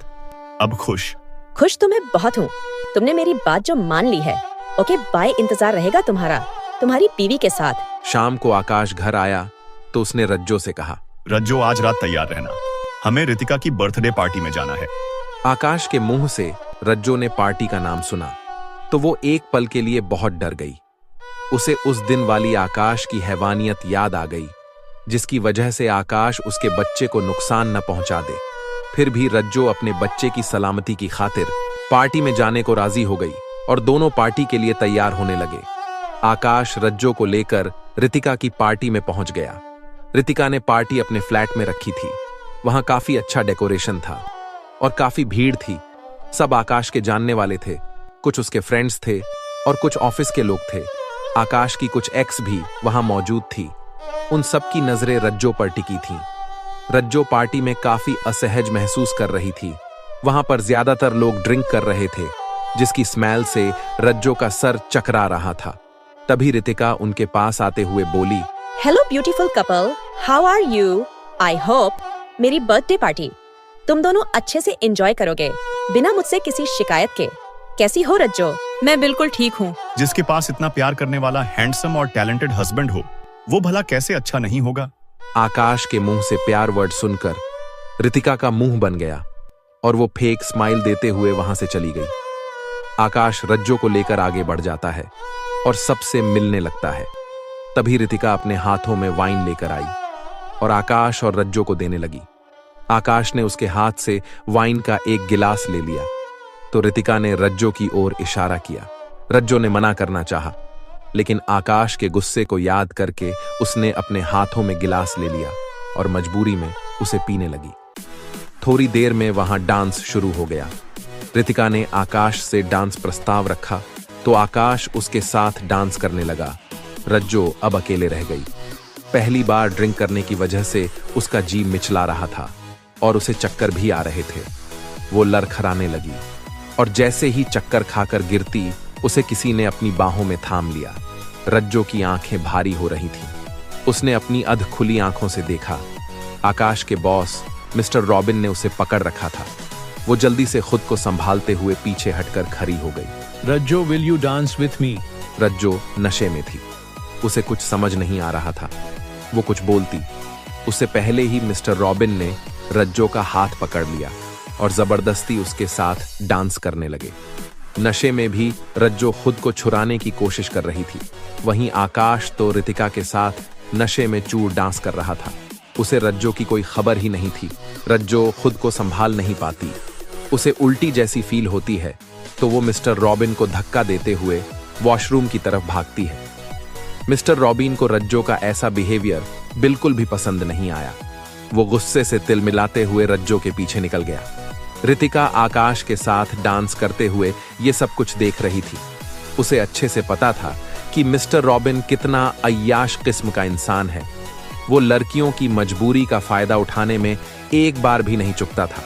अब खुश तो मैं बहुत हूँ। तुमने मेरी बात जो मान ली है। ओके बाय, इंतजार रहेगा तुम्हारा तुम्हारी बीवी के साथ। शाम को आकाश घर आया तो उसने रज्जो से कहा, रज्जो आज रात तैयार रहना, हमें रितिका की बर्थडे पार्टी में जाना है। आकाश के मुंह से रज्जो ने पार्टी का नाम सुना तो वो एक पल के लिए बहुत डर गई। उसे उस दिन वाली आकाश की हैवानियत याद आ गई, जिसकी वजह से आकाश उसके बच्चे को नुकसान न पहुंचा दे। फिर भी रज्जो अपने बच्चे की सलामती की खातिर पार्टी में जाने को राजी हो गई और दोनों पार्टी के लिए तैयार होने लगे। आकाश रज्जो को लेकर रितिका की पार्टी में पहुंच गया। रितिका ने पार्टी अपने फ्लैट में रखी थी। वहां काफी अच्छा डेकोरेशन था और काफी भीड़ थी। सब आकाश के जानने वाले थे, कुछ उसके फ्रेंड्स थे और कुछ ऑफिस के लोग थे। आकाश की कुछ एक्स भी वहां मौजूद थी। उन सब की नजरें रज्जो पर टिकी थीं। रज्जो पार्टी में काफी असहज महसूस कर रही थी। वहां पर ज्यादातर लोग ड्रिंक कर रहे थे, जिसकी स्मेल से रज्जो का सर चकरा रहा था। तभी रितिका उनके पास आते हुए बोली, hello beautiful couple, how are you? I hope मेरी बर्थडे पार्टी तुम दोनों अच्छे से एंजॉय करोगे बिना मुझसे किसी शिकायत के। कैसी हो रज्जो? मैं बिल्कुल ठीक हूँ। जिसके पास इतना प्यार करने वाला हैंडसम और टैलेंटेड हस्बैंड हो, वो भला कैसे अच्छा नहीं होगा? आकाश के मुंह से प्यार वर्ड सुनकर रितिका का मुंह बन गया और वो फेक स्माइल देते हुए वहां से चली गई। आकाश रज्जो को लेकर आगे बढ़ जाता है और सबसे मिलने लगता है। तभी रितिका अपने हाथों में वाइन लेकर आई और आकाश और रज्जो को देने लगी। आकाश ने उसके हाथ से वाइन का एक गिलास ले लिया तो रितिका ने रज्जो की ओर इशारा किया। रज्जो ने मना करना चाहा, लेकिन आकाश के गुस्से को याद करके उसने अपने हाथों में गिलास ले लिया और मजबूरी में उसे पीने लगी। थोड़ी देर में वहां डांस शुरू हो गया। रितिका ने आकाश से डांस प्रस्ताव रखा तो आकाश उसके साथ डांस करने लगा। रज्जो अब अकेले रह गई। पहली बार ड्रिंक करने की वजह से उसका जी मिचला रहा था और उसे चक्कर भी आ रहे थे। वो लड़खड़ाने लगी और जैसे ही चक्कर खाकर गिरती, उसे किसी ने अपनी बाहों में थाम लिया। रज्जो की आंखें भारी हो रही थीं। उसने अपनी अध खुली आंखों से देखा। आकाश के बॉस मिस्टर रॉबिन ने उसे पकड़ रखा था। वो जल्दी से खुद को संभालते हुए पीछे हटकर खड़ी हो गई। Rajjo, will you dance with me? Rajjo नशे में थी। उसे कुछ समझ नहीं आ रहा था। वो कुछ बोलती, उससे पहले ही मिस्टर रॉबिन ने रज्जो का हाथ पकड़ लिया और जबरदस्ती उसके साथ डांस करने लगे। नशे में भी रज्जो खुद को छुड़ाने की कोशिश कर रही थी। वहीं आकाश तो रितिका के साथ नशे में चूर डांस कर रहा था। उसे रज्जो की कोई खबर ही नहीं थी। रज्जो खुद को संभाल नहीं पाती। उसे उल्टी जैसी फील होती है तो वो मिस्टर रॉबिन को धक्का देते हुए वॉशरूम की तरफ भागती है। मिस्टर रॉबिन को रज्जो का ऐसा बिहेवियर बिल्कुल भी पसंद नहीं आया। वो गुस्से से तिलमिलाते हुए रज्जो के पीछे निकल गया। रितिका आकाश के साथ डांस करते हुए ये सब कुछ देख रही थी। उसे अच्छे से पता था कि मिस्टर रॉबिन कितना अय्याश किस्म का इंसान है। वो लड़कियों की मजबूरी का फायदा उठाने में एक बार भी नहीं चुकता था।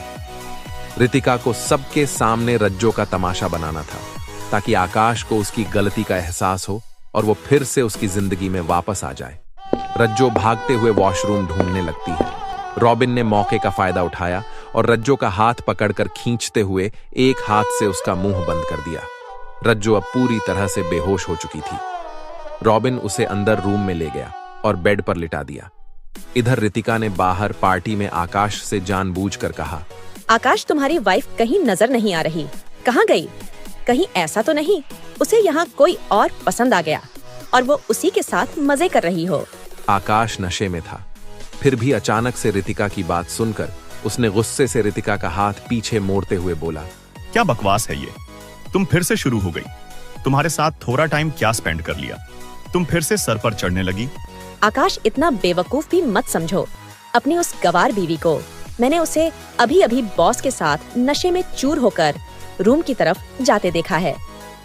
रितिका को सबके सामने रज्जो का तमाशा बनाना था, ताकि आकाश को उसकी गलती का एहसास हो और वो फिर से उसकी जिंदगी में वापस आ जाए। रज्जो भागते हुए वॉशरूम ढूंढने लगती है। रॉबिन ने मौके का फायदा उठाया और रज्जो का हाथ पकड़कर खींचते हुए एक हाथ से उसका मुंह बंद कर दिया। रज्जो अब पूरी तरह से बेहोश हो चुकी थी। रॉबिन उसे अंदर रूम में ले गया और बेड पर लिटा दिया। इधर रितिका ने बाहर पार्टी में आकाश से जानबूझकर कहा, आकाश, तुम्हारी वाइफ कहीं नजर नहीं आ रही, कहाँ गई? कहीं ऐसा तो नहीं उसे यहाँ कोई और पसंद आ गया और वो उसी के साथ मजे कर रही हो? आकाश नशे में था, फिर भी अचानक से रितिका की बात सुनकर उसने गुस्से से रितिका का हाथ पीछे मोड़ते हुए बोला, क्या बकवास है ये? तुम फिर से शुरू हो गई। तुम्हारे साथ थोड़ा टाइम क्या स्पेंड कर लिया, तुम फिर से सर पर चढ़ने लगी। आकाश, इतना बेवकूफ भी मत समझो अपनी उस गवार बीवी को। मैंने उसे अभी अभी बॉस के साथ नशे में चूर होकर रूम की तरफ जाते देखा है,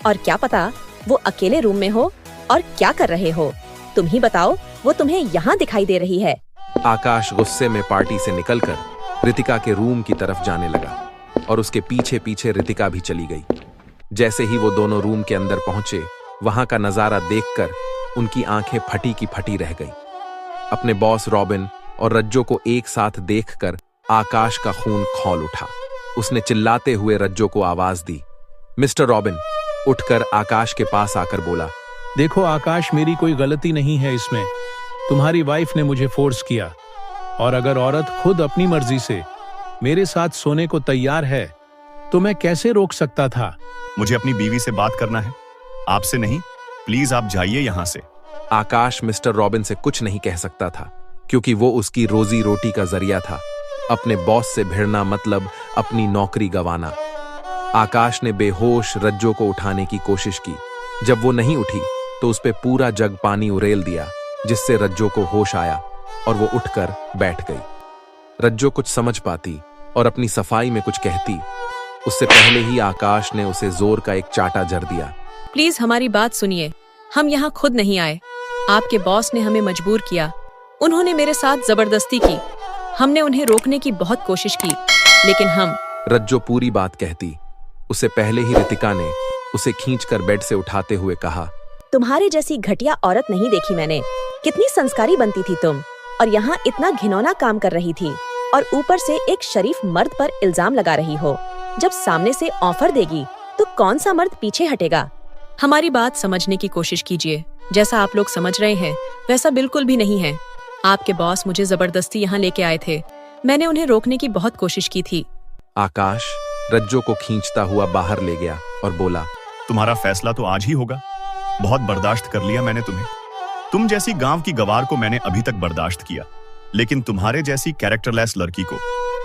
और क्या पता वो अकेले रूम में हो और क्या कर रहे हो। तुम ही बताओ, वो तुम्हें यहाँ दिखाई दे रही है। आकाश गुस्से में पार्टी से निकलकर रितिका के रूम की तरफ जाने लगा और उसके पीछे पीछे रितिका भी चली गई। जैसे ही वो दोनों रूम के अंदर पहुंचे, वहां का नजारा देखकर उनकी आंखें फटी की फटी रह गई। अपने बॉस रॉबिन और रज्जो को एक साथ देखकर आकाश का खून खौल उठा। उसने चिल्लाते हुए रज्जो को आवाज दी। मिस्टर रॉबिन उठकर आकाश के पास आकर बोला, देखो आकाश, मेरी कोई गलती नहीं है इसमें। तुम्हारी वाइफ ने मुझे फोर्स किया, और अगर औरत खुद अपनी मर्जी से मेरे साथ सोने को तैयार है तो मैं कैसे रोक सकता था? मुझे अपनी बीवी से बात करना है, आपसे नहीं। प्लीज आप जाइए यहाँ से। आकाश मिस्टर रॉबिन से कुछ नहीं कह सकता था, क्योंकि वो उसकी रोजी रोटी का जरिया था। अपने बॉस से भिड़ना मतलब अपनी नौकरी गंवाना। आकाश ने बेहोश रज्जो को उठाने की कोशिश की। जब वो नहीं उठी तो उस पे पूरा जग पानी उड़ेल दिया, जिससे रज्जो को होश आया और वो उठकर बैठ गई। रज्जो कुछ समझ पाती और अपनी सफाई में कुछ कहती, उससे पहले ही आकाश ने उसे जोर का एक चाटा जड़ दिया। प्लीज हमारी बात सुनिए, हम यहाँ खुद नहीं आए। आपके बॉस ने हमें मजबूर किया। उन्होंने मेरे साथ जबरदस्ती की। हमने उन्हें रोकने की बहुत कोशिश की, लेकिन हम। रज्जो पूरी बात कहती, उससे पहले ही रितिका ने उसे खींचकर बेड से उठाते हुए कहा, तुम्हारे जैसी घटिया औरत नहीं देखी मैंने। कितनी संस्कारी बनती थी तुम, और यहाँ इतना घिनौना काम कर रही थी, और ऊपर से एक शरीफ मर्द पर इल्जाम लगा रही हो। जब सामने से ऑफर देगी तो कौन सा मर्द पीछे हटेगा? हमारी बात समझने की कोशिश कीजिए। जैसा आप लोग समझ रहे हैं वैसा बिल्कुल भी नहीं है। आपके बॉस मुझे जबरदस्ती यहाँ लेके आए थे। मैंने उन्हें रोकने की बहुत कोशिश की थी। आकाश रज्जो को खींचता हुआ बाहर ले गया और बोला, तुम्हारा फैसला तो आज ही होगा। बहुत बर्दाश्त कर लिया मैंने तुम्हें। तुम जैसी गांव की गवार को मैंने अभी तक बर्दाश्त किया, लेकिन तुम्हारे जैसी कैरेक्टरलेस लड़की को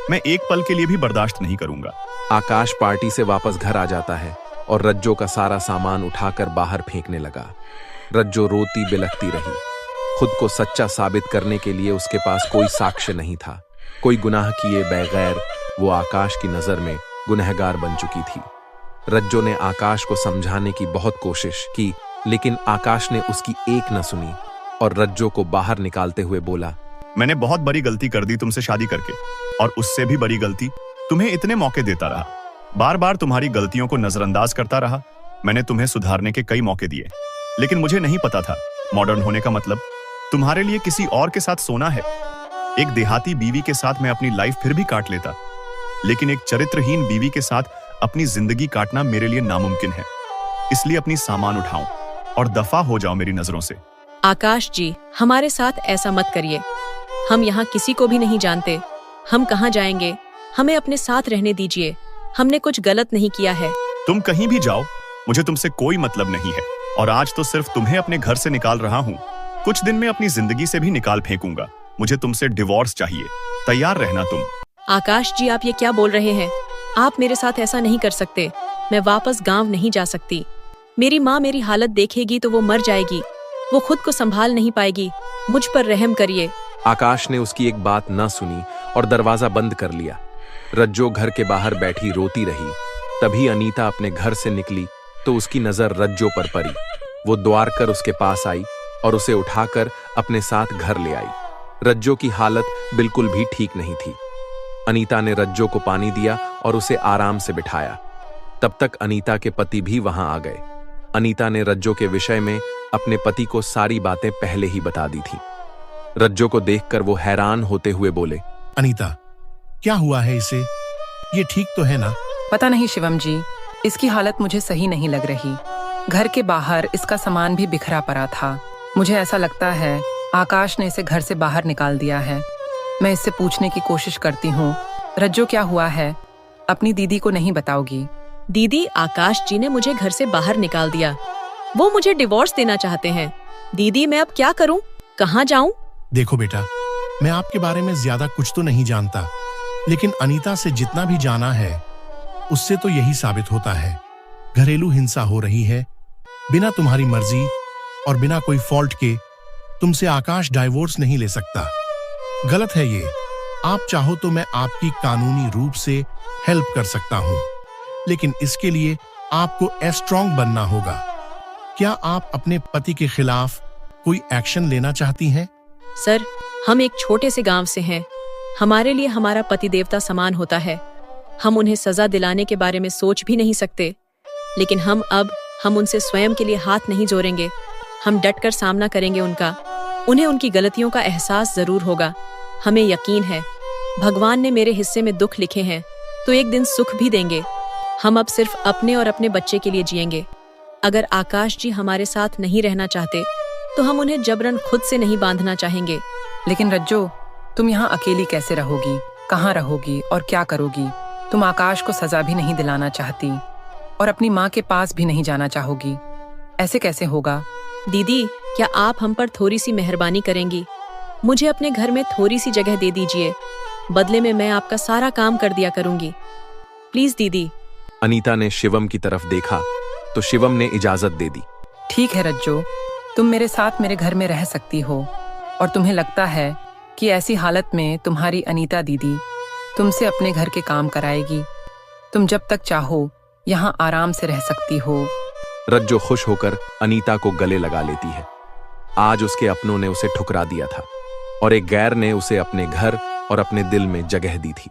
मैं एक पल के लिए भी बर्दाश्त नहीं करूंगा। आकाश पार्टी से वापस घर आ जाता है और रज्जो का सारा सामान उठाकर बाहर फेंकने लगा। रज्जो रोती बिलखती रही। खुद को सच्चा साबित करने के लिए उसके पास कोई साक्ष्य नहीं था। कोई गुनाह किए बगैर वो आकाश की नजर में गुनहगार बन चुकी थी। रज्जो ने आकाश को समझाने की बहुत कोशिश की, लेकिन आकाश ने उसकी एक न सुनी और रज्जो को बाहर निकालते हुए बोला, मैंने बहुत बड़ी गलती कर दी तुमसे शादी करके, और उससे भी बड़ी गलती तुम्हें इतने मौके देता रहा। बार बार तुम्हारी गलतियों को नजरअंदाज करता रहा। मैंने तुम्हें सुधारने के कई मौके दिए, लेकिन मुझे नहीं पता था मॉडर्न होने का मतलब तुम्हारे लिए किसी और के साथ सोना है। एक देहाती बीवी के साथ मैं अपनी लाइफ फिर भी काट लेता, लेकिन एक चरित्रहीन बीवी के साथ अपनी जिंदगी काटना मेरे लिए नामुमकिन है। इसलिए अपनी सामान उठाओ और दफा हो जाओ मेरी नजरों से। आकाश जी, हमारे साथ ऐसा मत करिए। हम यहाँ किसी को भी नहीं जानते। हम कहाँ जाएंगे? हमें अपने साथ रहने दीजिए। हमने कुछ गलत नहीं किया है। तुम कहीं भी जाओ, मुझे तुमसे कोई मतलब नहीं है, और आज तो सिर्फ तुम्हें अपने घर से निकाल रहा हूँ। कुछ दिन में अपनी जिंदगी से भी निकाल फेंकूंगा। मुझे तुमसे डिवोर्स चाहिए। तैयार रहना तुम। आकाश जी, आप ये क्या बोल रहे हैं? आप मेरे साथ ऐसा नहीं कर सकते। मैं वापस गांव नहीं जा सकती। मेरी माँ मेरी हालत देखेगी तो वो मर जाएगी। वो खुद को संभाल नहीं पाएगी। मुझ पर रहम करिए। आकाश ने उसकी एक बात न सुनी और दरवाजा बंद कर लिया। रज्जो घर के बाहर बैठी रोती रही। तभी अनीता अपने घर से निकली तो उसकी नजर रज्जो पर पड़ी। वो द्वार कर उसके पास आई और उसे उठाकर अपने साथ घर ले आई। रज्जो की हालत बिल्कुल भी ठीक नहीं थी। अनीता ने रज्जो को पानी दिया और उसे आराम से बिठाया। तब तक अनीता के पति भी वहां आ गए। अनीता ने रज्जो के विषय में अपने पति को सारी बातें पहले ही बता दी थी। रज्जो को देखकर वो हैरान होते हुए बोले, अनीता, क्या हुआ है इसे? ये ठीक तो है ना? पता नहीं शिवम जी, इसकी हालत मुझे सही नहीं लग रही। घर के बाहर इसका सामान भी बिखरा पड़ा था। मुझे ऐसा लगता है आकाश ने इसे घर से बाहर निकाल दिया है। मैं इससे पूछने की कोशिश करती हूँ, रज्जो क्या हुआ है? अपनी दीदी को नहीं बताओगी? दीदी, आकाश जी ने मुझे घर से बाहर निकाल दिया। वो मुझे डिवोर्स देना चाहते हैं। दीदी, मैं अब क्या करूं? कहाँ जाऊं? देखो बेटा, मैं आपके बारे में ज्यादा कुछ तो नहीं जानता, लेकिन अनीता से जितना भी जाना है उससे तो यही साबित होता है घरेलू हिंसा हो रही है। बिना तुम्हारी मर्जी और बिना कोई फॉल्ट के तुमसे आकाश डाइवोर्स नहीं ले सकता। गलत है ये। आप चाहो तो मैं आपकी कानूनी रूप से हेल्प कर सकता हूं, लेकिन इसके लिए आपको स्ट्रांग बनना होगा। क्या आप अपने पति के खिलाफ कोई एक्शन लेना चाहती हैं? सर, हम एक छोटे से गांव से हैं। हमारे लिए हमारा पति देवता समान होता है। हम उन्हें सजा दिलाने के बारे में सोच भी नहीं सकते, लेकिन हम उनसे स्वयं के लिए हाथ नहीं जोड़ेंगे। हम डटकर सामना करेंगे उनका। उन्हें उनकी गलतियों का एहसास जरूर होगा। हमें यकीन है भगवान ने मेरे हिस्से में दुख लिखे हैं तो एक दिन सुख भी देंगे। हम अब सिर्फ अपने और अपने बच्चे के लिए जिएंगे। अगर आकाश जी हमारे साथ नहीं रहना चाहते तो हम उन्हें जबरन खुद से नहीं बांधना चाहेंगे। लेकिन रज्जो, तुम यहाँ अकेली कैसे रहोगी? कहाँ रहोगी और क्या करोगी? तुम आकाश को सजा भी नहीं दिलाना चाहती और अपनी माँ के पास भी नहीं जाना चाहोगी। ऐसे कैसे होगा? दीदी, क्या आप हम पर थोड़ी सी मेहरबानी करेंगी? मुझे अपने घर में थोड़ी सी जगह दे दीजिए। बदले में मैं आपका सारा काम कर दिया करूंगी। प्लीज दीदी। अनीता ने शिवम की तरफ देखा तो शिवम ने इजाजत दे दी। ठीक है रज्जो, तुम मेरे साथ मेरे घर में रह सकती हो और तुम्हें लगता है कि ऐसी हालत में तुम्हारी अनीता दीदी तुमसे अपने घर के काम कराएगी। तुम जब तक चाहो यहाँ आराम से रह सकती हो। रज्जो खुश होकर अनीता को गले लगा लेती है। आज उसके अपनों ने उसे ठुकरा दिया था और एक गैर ने उसे अपने घर और अपने दिल में जगह दी थी।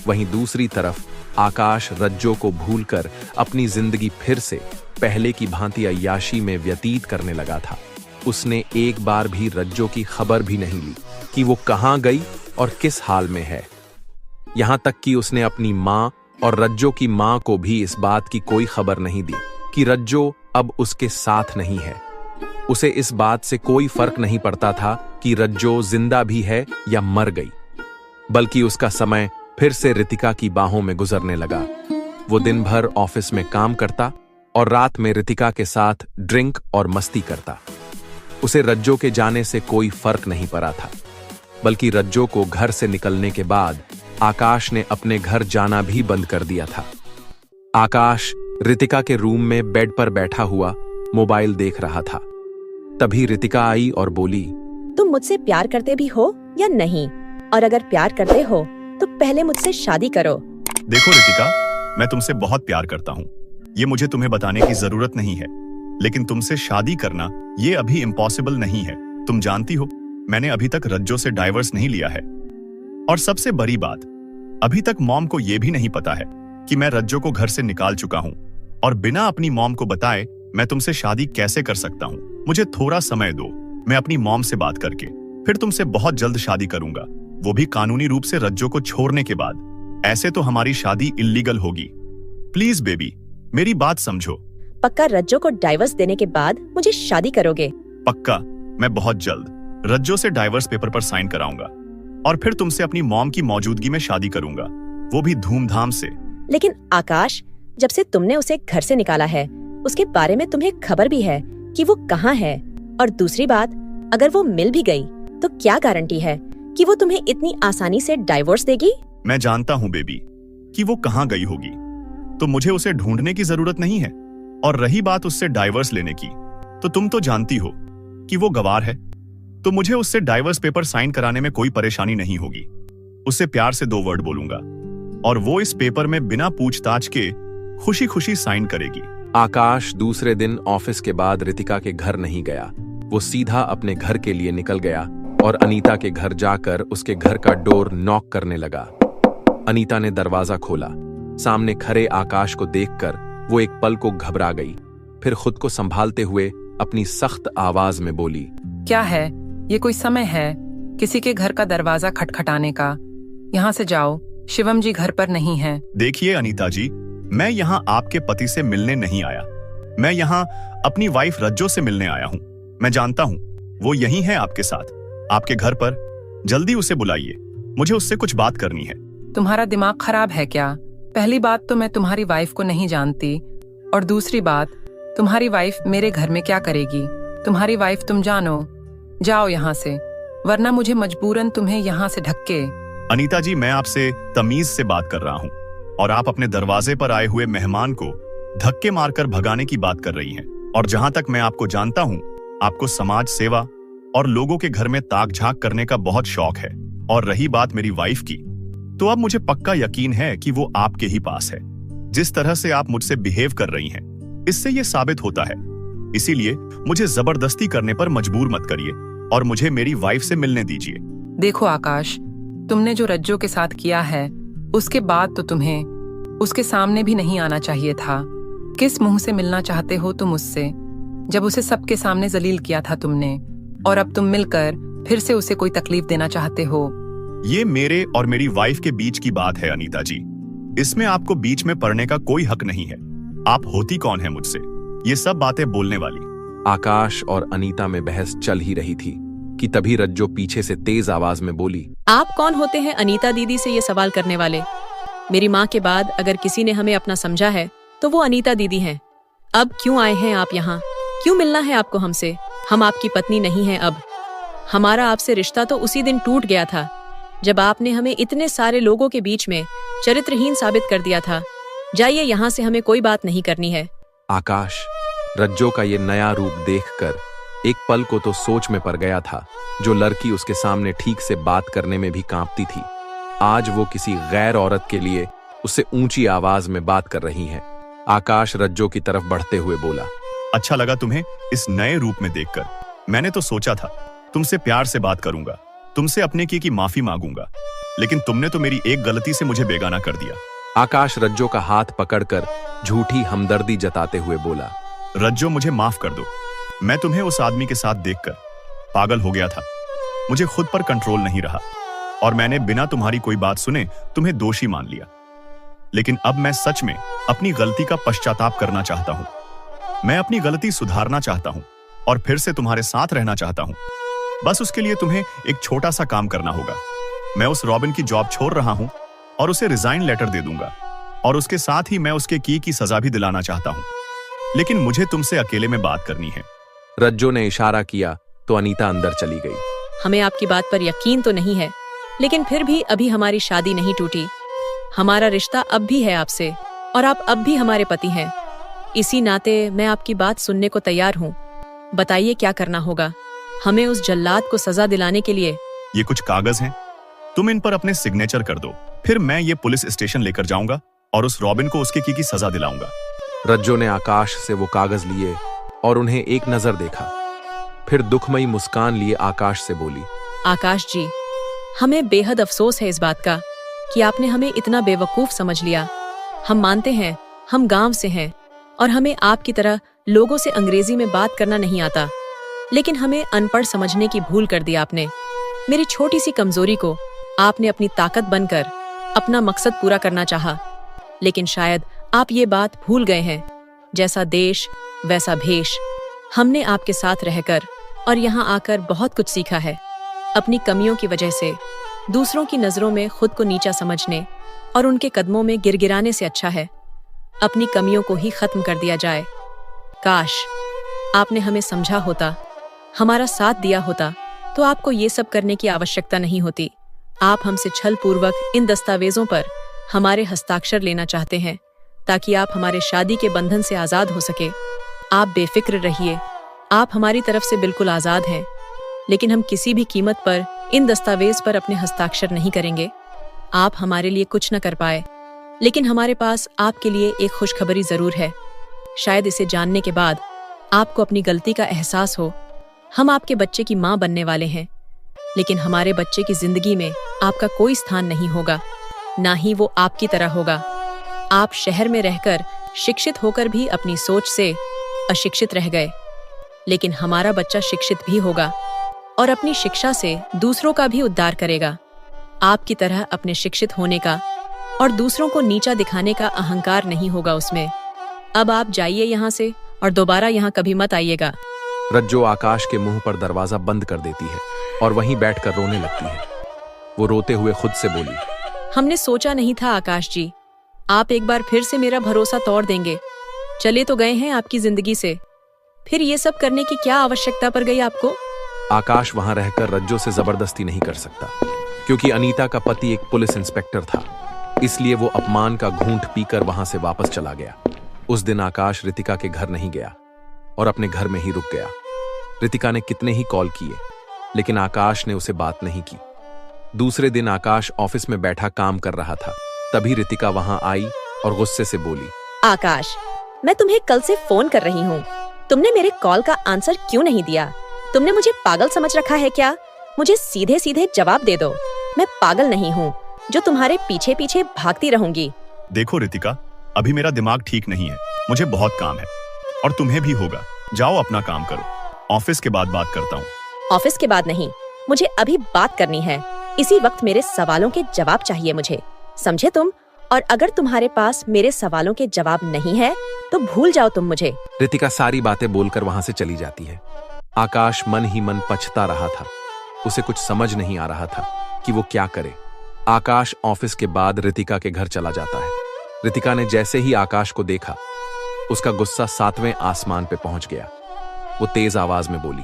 वहीं दूसरी तरफ आकाश रज्जो को भूलकर अपनी जिंदगी फिर से पहले की भांति अय्याशी में व्यतीत करने लगा था। उसने एक बार भी रज्जो की खबर भी नहीं ली कि वो कहाँ गई और किस हाल में है। यहां तक कि उसने अपनी माँ और रज्जो की माँ को भी इस बात की कोई खबर नहीं दी कि रज्जो अब उसके साथ नहीं है। उसे इस बात से कोई फर्क नहीं पड़ता था कि रज्जो जिंदा भी है या मर गई, बल्कि उसका समय फिर से रितिका की बाहों में गुजरने लगा। वो दिन भर ऑफिस में काम करता और रात में रितिका के साथ ड्रिंक और मस्ती करता। उसे रज्जो के जाने से कोई फर्क नहीं पड़ा था, बल्कि रज्जो को घर से निकलने के बाद आकाश ने अपने घर जाना भी बंद कर दिया था। आकाश रितिका के रूम में बेड पर बैठा हुआ मोबाइल देख रहा था। तभी रितिका आई और बोली, तुम मुझसे प्यार करते भी हो या नहीं? और अगर प्यार करते हो तो पहले मुझसे शादी करो। देखो रितिका, मैं तुमसे बहुत प्यार करता हूँ, ये मुझे तुम्हें बताने की जरूरत नहीं है, लेकिन तुमसे शादी करना ये अभी इम्पॉसिबल नहीं है। तुम जानती हो मैंने अभी तक रज्जो से डाइवर्स नहीं लिया है। और सबसे बड़ी बात, अभी तक मॉम को यह भी नहीं पता है कि मैं रज्जो को घर से निकाल चुका हूँ। और बिना अपनी मॉम को बताए मैं तुमसे शादी कैसे कर सकता हूँ? मुझे थोड़ा समय दो, मैं अपनी मॉम से बात करके फिर तुमसे बहुत जल्द शादी करूंगा, वो भी कानूनी रूप से रज्जो को छोड़ने के बाद। ऐसे तो हमारी शादी इल्लीगल होगी। प्लीज बेबी, मेरी बात समझो। पक्का रज्जो को डाइवर्स देने के बाद मुझे शादी करोगे? पक्का, मैं बहुत जल्द रज्जो से डाइवर्स पेपर पर साइन कराऊंगा और फिर तुमसे अपनी मॉम की मौजूदगी में शादी करूंगा, वो भी धूमधाम से। लेकिन आकाश, जब से तुमने उसे घर से निकाला है उसके बारे में तुम्हें खबर भी है कि वो कहाँ है? और दूसरी बात, अगर वो मिल भी गई तो क्या गारंटी है कि वो तुम्हें इतनी आसानी से डाइवोर्स देगी? मैं जानता हूँ बेबी कि वो कहाँ गई होगी, तो मुझे उसे ढूंढने की जरूरत नहीं है। और रही बात उससे डाइवर्स लेने की, तो तुम तो जानती हो कि वो गवार है, तो मुझे उससे डाइवर्स पेपर साइन कराने में कोई परेशानी नहीं होगी। उससे प्यार से 2 वर्ड बोलूंगा और वो इस पेपर में बिना पूछताछ के खुशी खुशी साइन करेगी। आकाश दूसरे दिन ऑफिस के बाद रितिका के घर नहीं गया। वो सीधा अपने घर के लिए निकल गया और अनीता के घर जाकर उसके घर का डोर नॉक करने लगा। अनीता ने दरवाजा खोला। सामने खड़े आकाश को देखकर वो एक पल को घबरा गई, फिर खुद को संभालते हुए अपनी सख्त आवाज में बोली, क्या है? ये कोई समय है किसी के घर का दरवाजा खटखटाने का? यहाँ से जाओ, शिवम जी घर पर नहीं है। देखिए अनीता जी, मैं यहाँ आपके पति से मिलने नहीं आया। मैं यहाँ अपनी वाइफ रज्जो से मिलने आया हूँ। मैं जानता हूँ वो यहीं है आपके साथ, आपके घर पर। जल्दी उसे बुलाइए, मुझे उससे कुछ बात करनी है। तुम्हारा दिमाग खराब है क्या? पहली बात तो मैं तुम्हारी वाइफ को नहीं जानती, और दूसरी बात, तुम्हारी वाइफ मेरे घर में क्या करेगी? तुम्हारी वाइफ तुम जानो। जाओ यहाँ से, वरना मुझे मजबूरन तुम्हें यहाँ से ढक्के। अनीता जी, मैं आपसे तमीज से बात कर रहा हूँ और आप अपने दरवाजे पर आए हुए मेहमान को धक्के मारकर भगाने की बात कर रही हैं। और जहां तक मैं आपको जानता हूँ, आपको समाज सेवा और लोगों के घर में ताक झांक करने का बहुत शौक है। और रही बात मेरी वाइफ की, तो अब मुझे पक्का यकीन है कि वो आपके ही पास है। जिस तरह से आप मुझसे बिहेव कर रही हैं, इससे ये साबित होता है। इसीलिए मुझे जबरदस्ती करने पर मजबूर मत करिए और मुझे मेरी वाइफ से मिलने दीजिए। देखो आकाश, तुमने जो रज्जो के साथ किया है, उसके बाद तो तुम्हें उसके सामने भी नहीं आना चाहिए था। किस मुंह से मिलना चाहते हो तुम उससे, जब उसे सबके सामने जलील किया था तुमने, और अब तुम मिलकर फिर से उसे कोई तकलीफ देना चाहते हो? ये मेरे और मेरी वाइफ के बीच की बात है अनीता जी। इसमें आपको बीच में पड़ने का कोई हक नहीं है। आप होती कौन है मुझसे ये सब बातें बोलने वाली? आकाश और अनीता में बहस चल ही रही थी कि तभी रज्जो पीछे से तेज आवाज में बोली, आप कौन होते हैं अनीता दीदी से ये सवाल करने वाले? मेरी माँ के बाद अगर किसी ने हमें अपना समझा है तो वो अनीता दीदी हैं। अब क्यों आए हैं आप यहाँ? क्यों मिलना है आपको हमसे? हम आपकी पत्नी नहीं हैं अब। हमारा आपसे रिश्ता तो उसी दिन टूट गया था जब आपने हमें इतने सारे लोगों के बीच में चरित्रहीन साबित कर दिया था। जाइए यहाँ से, हमें कोई बात नहीं करनी है। आकाश रज्जो का ये नया रूप देखकर एक पल को तो सोच में पड़ गया था। जो लड़की उसके सामने ठीक से बात करने में भी कांपती थी, आज वो किसी गैर औरत के लिए उससे ऊंची आवाज में बात कर रही है। आकाश रज्जो की तरफ बढ़ते हुए बोला, अच्छा लगा तुम्हें इस नए रूप में देखकर। मैंने तो सोचा था तुमसे प्यार से बात करूंगा, तुमसे अपने की माफी मांगूंगा, लेकिन तुमने तो मेरी एक गलती से मुझे बेगाना कर दिया। आकाश रज्जो का हाथ पकड़कर झूठी हमदर्दी जताते हुए बोला, रज्जो मुझे माफ कर दो। मैं तुम्हें उस आदमी के साथ देखकर पागल हो गया था। मुझे खुद पर कंट्रोल नहीं रहा और मैंने बिना तुम्हारी कोई बात सुने तुम्हें दोषी मान लिया। लेकिन अब मैं सच में अपनी गलती का पश्चाताप करना चाहता हूँ। मैं अपनी गलती सुधारना चाहता हूँ और फिर से तुम्हारे साथ रहना चाहता हूँ। बस उसके लिए तुम्हें एक छोटा सा काम करना होगा। मैं उस रॉबिन की जॉब छोड़ रहा हूँ और उसे रिजाइन लेटर दे दूंगा, और उसके साथ ही मैं उसके की सजा भी दिलाना चाहता हूँ। लेकिन मुझे तुमसे अकेले में बात करनी है। रज्जो ने इशारा किया तो अनीता अंदर चली गई। हमें आपकी बात पर यकीन तो नहीं है, लेकिन फिर भी अभी हमारी शादी नहीं टूटी। हमारा रिश्ता अब भी है आपसे, और आप अब भी हमारे पति हैं। इसी नाते मैं आपकी बात सुनने को तैयार हूँ। बताइए क्या करना होगा हमें उस जल्लाद को सजा दिलाने के लिए? ये कुछ कागज हैं, तुम इन पर अपने सिग्नेचर कर दो, फिर मैं ये पुलिस स्टेशन लेकर जाऊंगा और उस रॉबिन को उसके की सजा दिलाऊंगा। रज्जो ने आकाश से वो कागज लिए और उन्हें एक नजर देखा, फिर दुखमयी मुस्कान लिए आकाश से बोली, आकाश जी, हमें बेहद अफसोस है इस बात का कि आपने हमें इतना बेवकूफ समझ लिया। हम मानते हैं हम गांव से हैं और हमें आपकी तरह लोगों से अंग्रेजी में बात करना नहीं आता, लेकिन हमें अनपढ़ समझने की भूल कर दी आपने। मेरी छोटी सी कमजोरी को आपने अपनी ताकत बनकर अपना मकसद पूरा करना चाहा, लेकिन शायद आप ये बात भूल गए हैं, जैसा देश वैसा भेष। हमने आपके साथ रहकर और यहाँ आकर बहुत कुछ सीखा है। अपनी कमियों की वजह से दूसरों की नजरों में खुद को नीचा समझने और उनके कदमों में गिरगिराने से अच्छा है अपनी कमियों को ही खत्म कर दिया जाए। काश आपने हमें समझा होता, हमारा साथ दिया होता, तो आपको ये सब करने की आवश्यकता नहीं होती। आप हमसे छल पूर्वक इन दस्तावेजों पर हमारे हस्ताक्षर लेना चाहते हैं ताकि आप हमारे शादी के बंधन से आजाद हो सके। आप बेफिक्र रहिए, आप हमारी तरफ से बिल्कुल आजाद हैं, लेकिन हम किसी भी कीमत पर इन दस्तावेज पर अपने हस्ताक्षर नहीं करेंगे। आप हमारे लिए कुछ न कर पाए, लेकिन हमारे पास आपके लिए एक खुशखबरी जरूर है। शायद इसे जानने के बाद आपको अपनी गलती का एहसास हो। हम आपके बच्चे की माँ बनने वाले हैं, लेकिन हमारे बच्चे की जिंदगी में आपका कोई स्थान नहीं होगा। ना ही वो आपकी तरह होगा। आप शहर में रहकर शिक्षित होकर भी अपनी सोच से अशिक्षित रह गए, लेकिन हमारा बच्चा शिक्षित भी होगा और अपनी शिक्षा से दूसरों का भी उद्धार करेगा। आपकी तरह अपने शिक्षित होने का और दूसरों को नीचा दिखाने का अहंकार नहीं होगा उसमें। अब आप जाइए यहाँ से और दोबारा यहाँ कभी मत आइएगा। रज्जो आकाश के मुंह पर दरवाजा बंद कर देती है और वहीं बैठकर रोने लगती है। वो रोते हुए खुद से बोली, हमने सोचा नहीं था आकाश जी, आप एक बार फिर से मेरा भरोसा तोड़ देंगे। चले तो गए हैं आपकी जिंदगी से, फिर ये सब करने की क्या आवश्यकता पड़ गई आपको? आकाश वहां रहकर रज्जो से जबरदस्ती नहीं कर सकता, क्योंकि अनीता का पति एक पुलिस इंस्पेक्टर था। इसलिए वो अपमान का घूंट पीकर वहां से वापस चला गया। उस दिन आकाश रितिका के घर नहीं गया और अपने घर में ही रुक गया। रितिका ने कितने ही कॉल किए, लेकिन आकाश ने उसे बात नहीं की। दूसरे दिन आकाश ऑफिस में बैठा काम कर रहा था, तभी रितिका वहां आई और गुस्से से बोली, आकाश, मैं तुम्हें कल से फोन कर रही हूँ, तुमने मेरे कॉल का आंसर क्यों नहीं दिया? तुमने मुझे पागल समझ रखा है क्या? मुझे सीधे सीधे जवाब दे दो। मैं पागल नहीं हूँ जो तुम्हारे पीछे पीछे भागती रहूंगी। देखो रितिका, अभी मेरा दिमाग ठीक नहीं है, मुझे बहुत काम है और तुम्हें भी होगा। जाओ अपना काम करो, ऑफिस के बाद बात करता हूँ। ऑफिस के बाद नहीं, मुझे अभी बात करनी है। इसी वक्त मेरे सवालों के जवाब चाहिए मुझे, समझे तुम? और अगर तुम्हारे पास मेरे सवालों के जवाब नहीं है तो भूल जाओ तुम मुझे। रितिका सारी बातें बोलकर वहां से चली जाती है। आकाश मन ही मन पछता रहा था। उसे कुछ समझ नहीं आ रहा था कि वो क्या करे। आकाश ऑफिस के बाद रितिका के घर चला जाता है। रितिका ने जैसे ही आकाश को देखा, उसका गुस्सा 7वें आसमान पे पहुंच गया। वो तेज आवाज में बोली,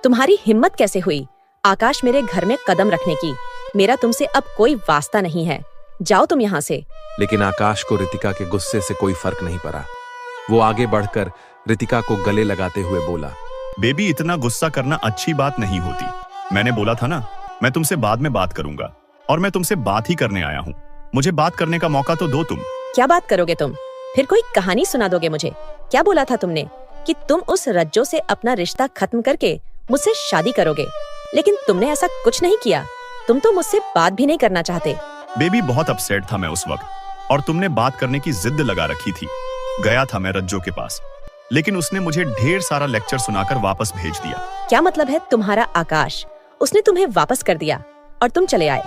तुम्हारी हिम्मत कैसे हुई आकाश मेरे घर में कदम रखने की? मेरा तुमसे अब कोई वास्ता नहीं है, जाओ तुम यहाँ से। लेकिन आकाश को रितिका के गुस्से से कोई फर्क नहीं पड़ा। वो आगे बढ़कर रितिका को गले लगाते हुए बोला, बेबी, इतना गुस्सा करना अच्छी बात नहीं होती। मैंने बोला था ना, मैं तुमसे बाद में बात करूंगा, और मैं तुमसे बात ही करने आया हूँ। मुझे बात करने का मौका तो दो तुम। क्या बात करोगे तुम? फिर कोई कहानी सुना दोगे मुझे? क्या बोला था तुमने कि तुम उस रज्जो से अपना रिश्ता खत्म करके मुझसे शादी करोगे, लेकिन तुमने ऐसा कुछ नहीं किया। तुम तो मुझसे बात भी नहीं करना चाहते। बेबी, बहुत अपसेट था मैं उस वक्त, और तुमने बात करने की जिद लगा रखी थी। गया था मैं रज्जो के पास, लेकिन उसने मुझे ढेर सारा लेक्चर सुनाकर वापस भेज दिया। क्या मतलब है तुम्हारा आकाश? उसने तुम्हें वापस कर दिया और तुम चले आए।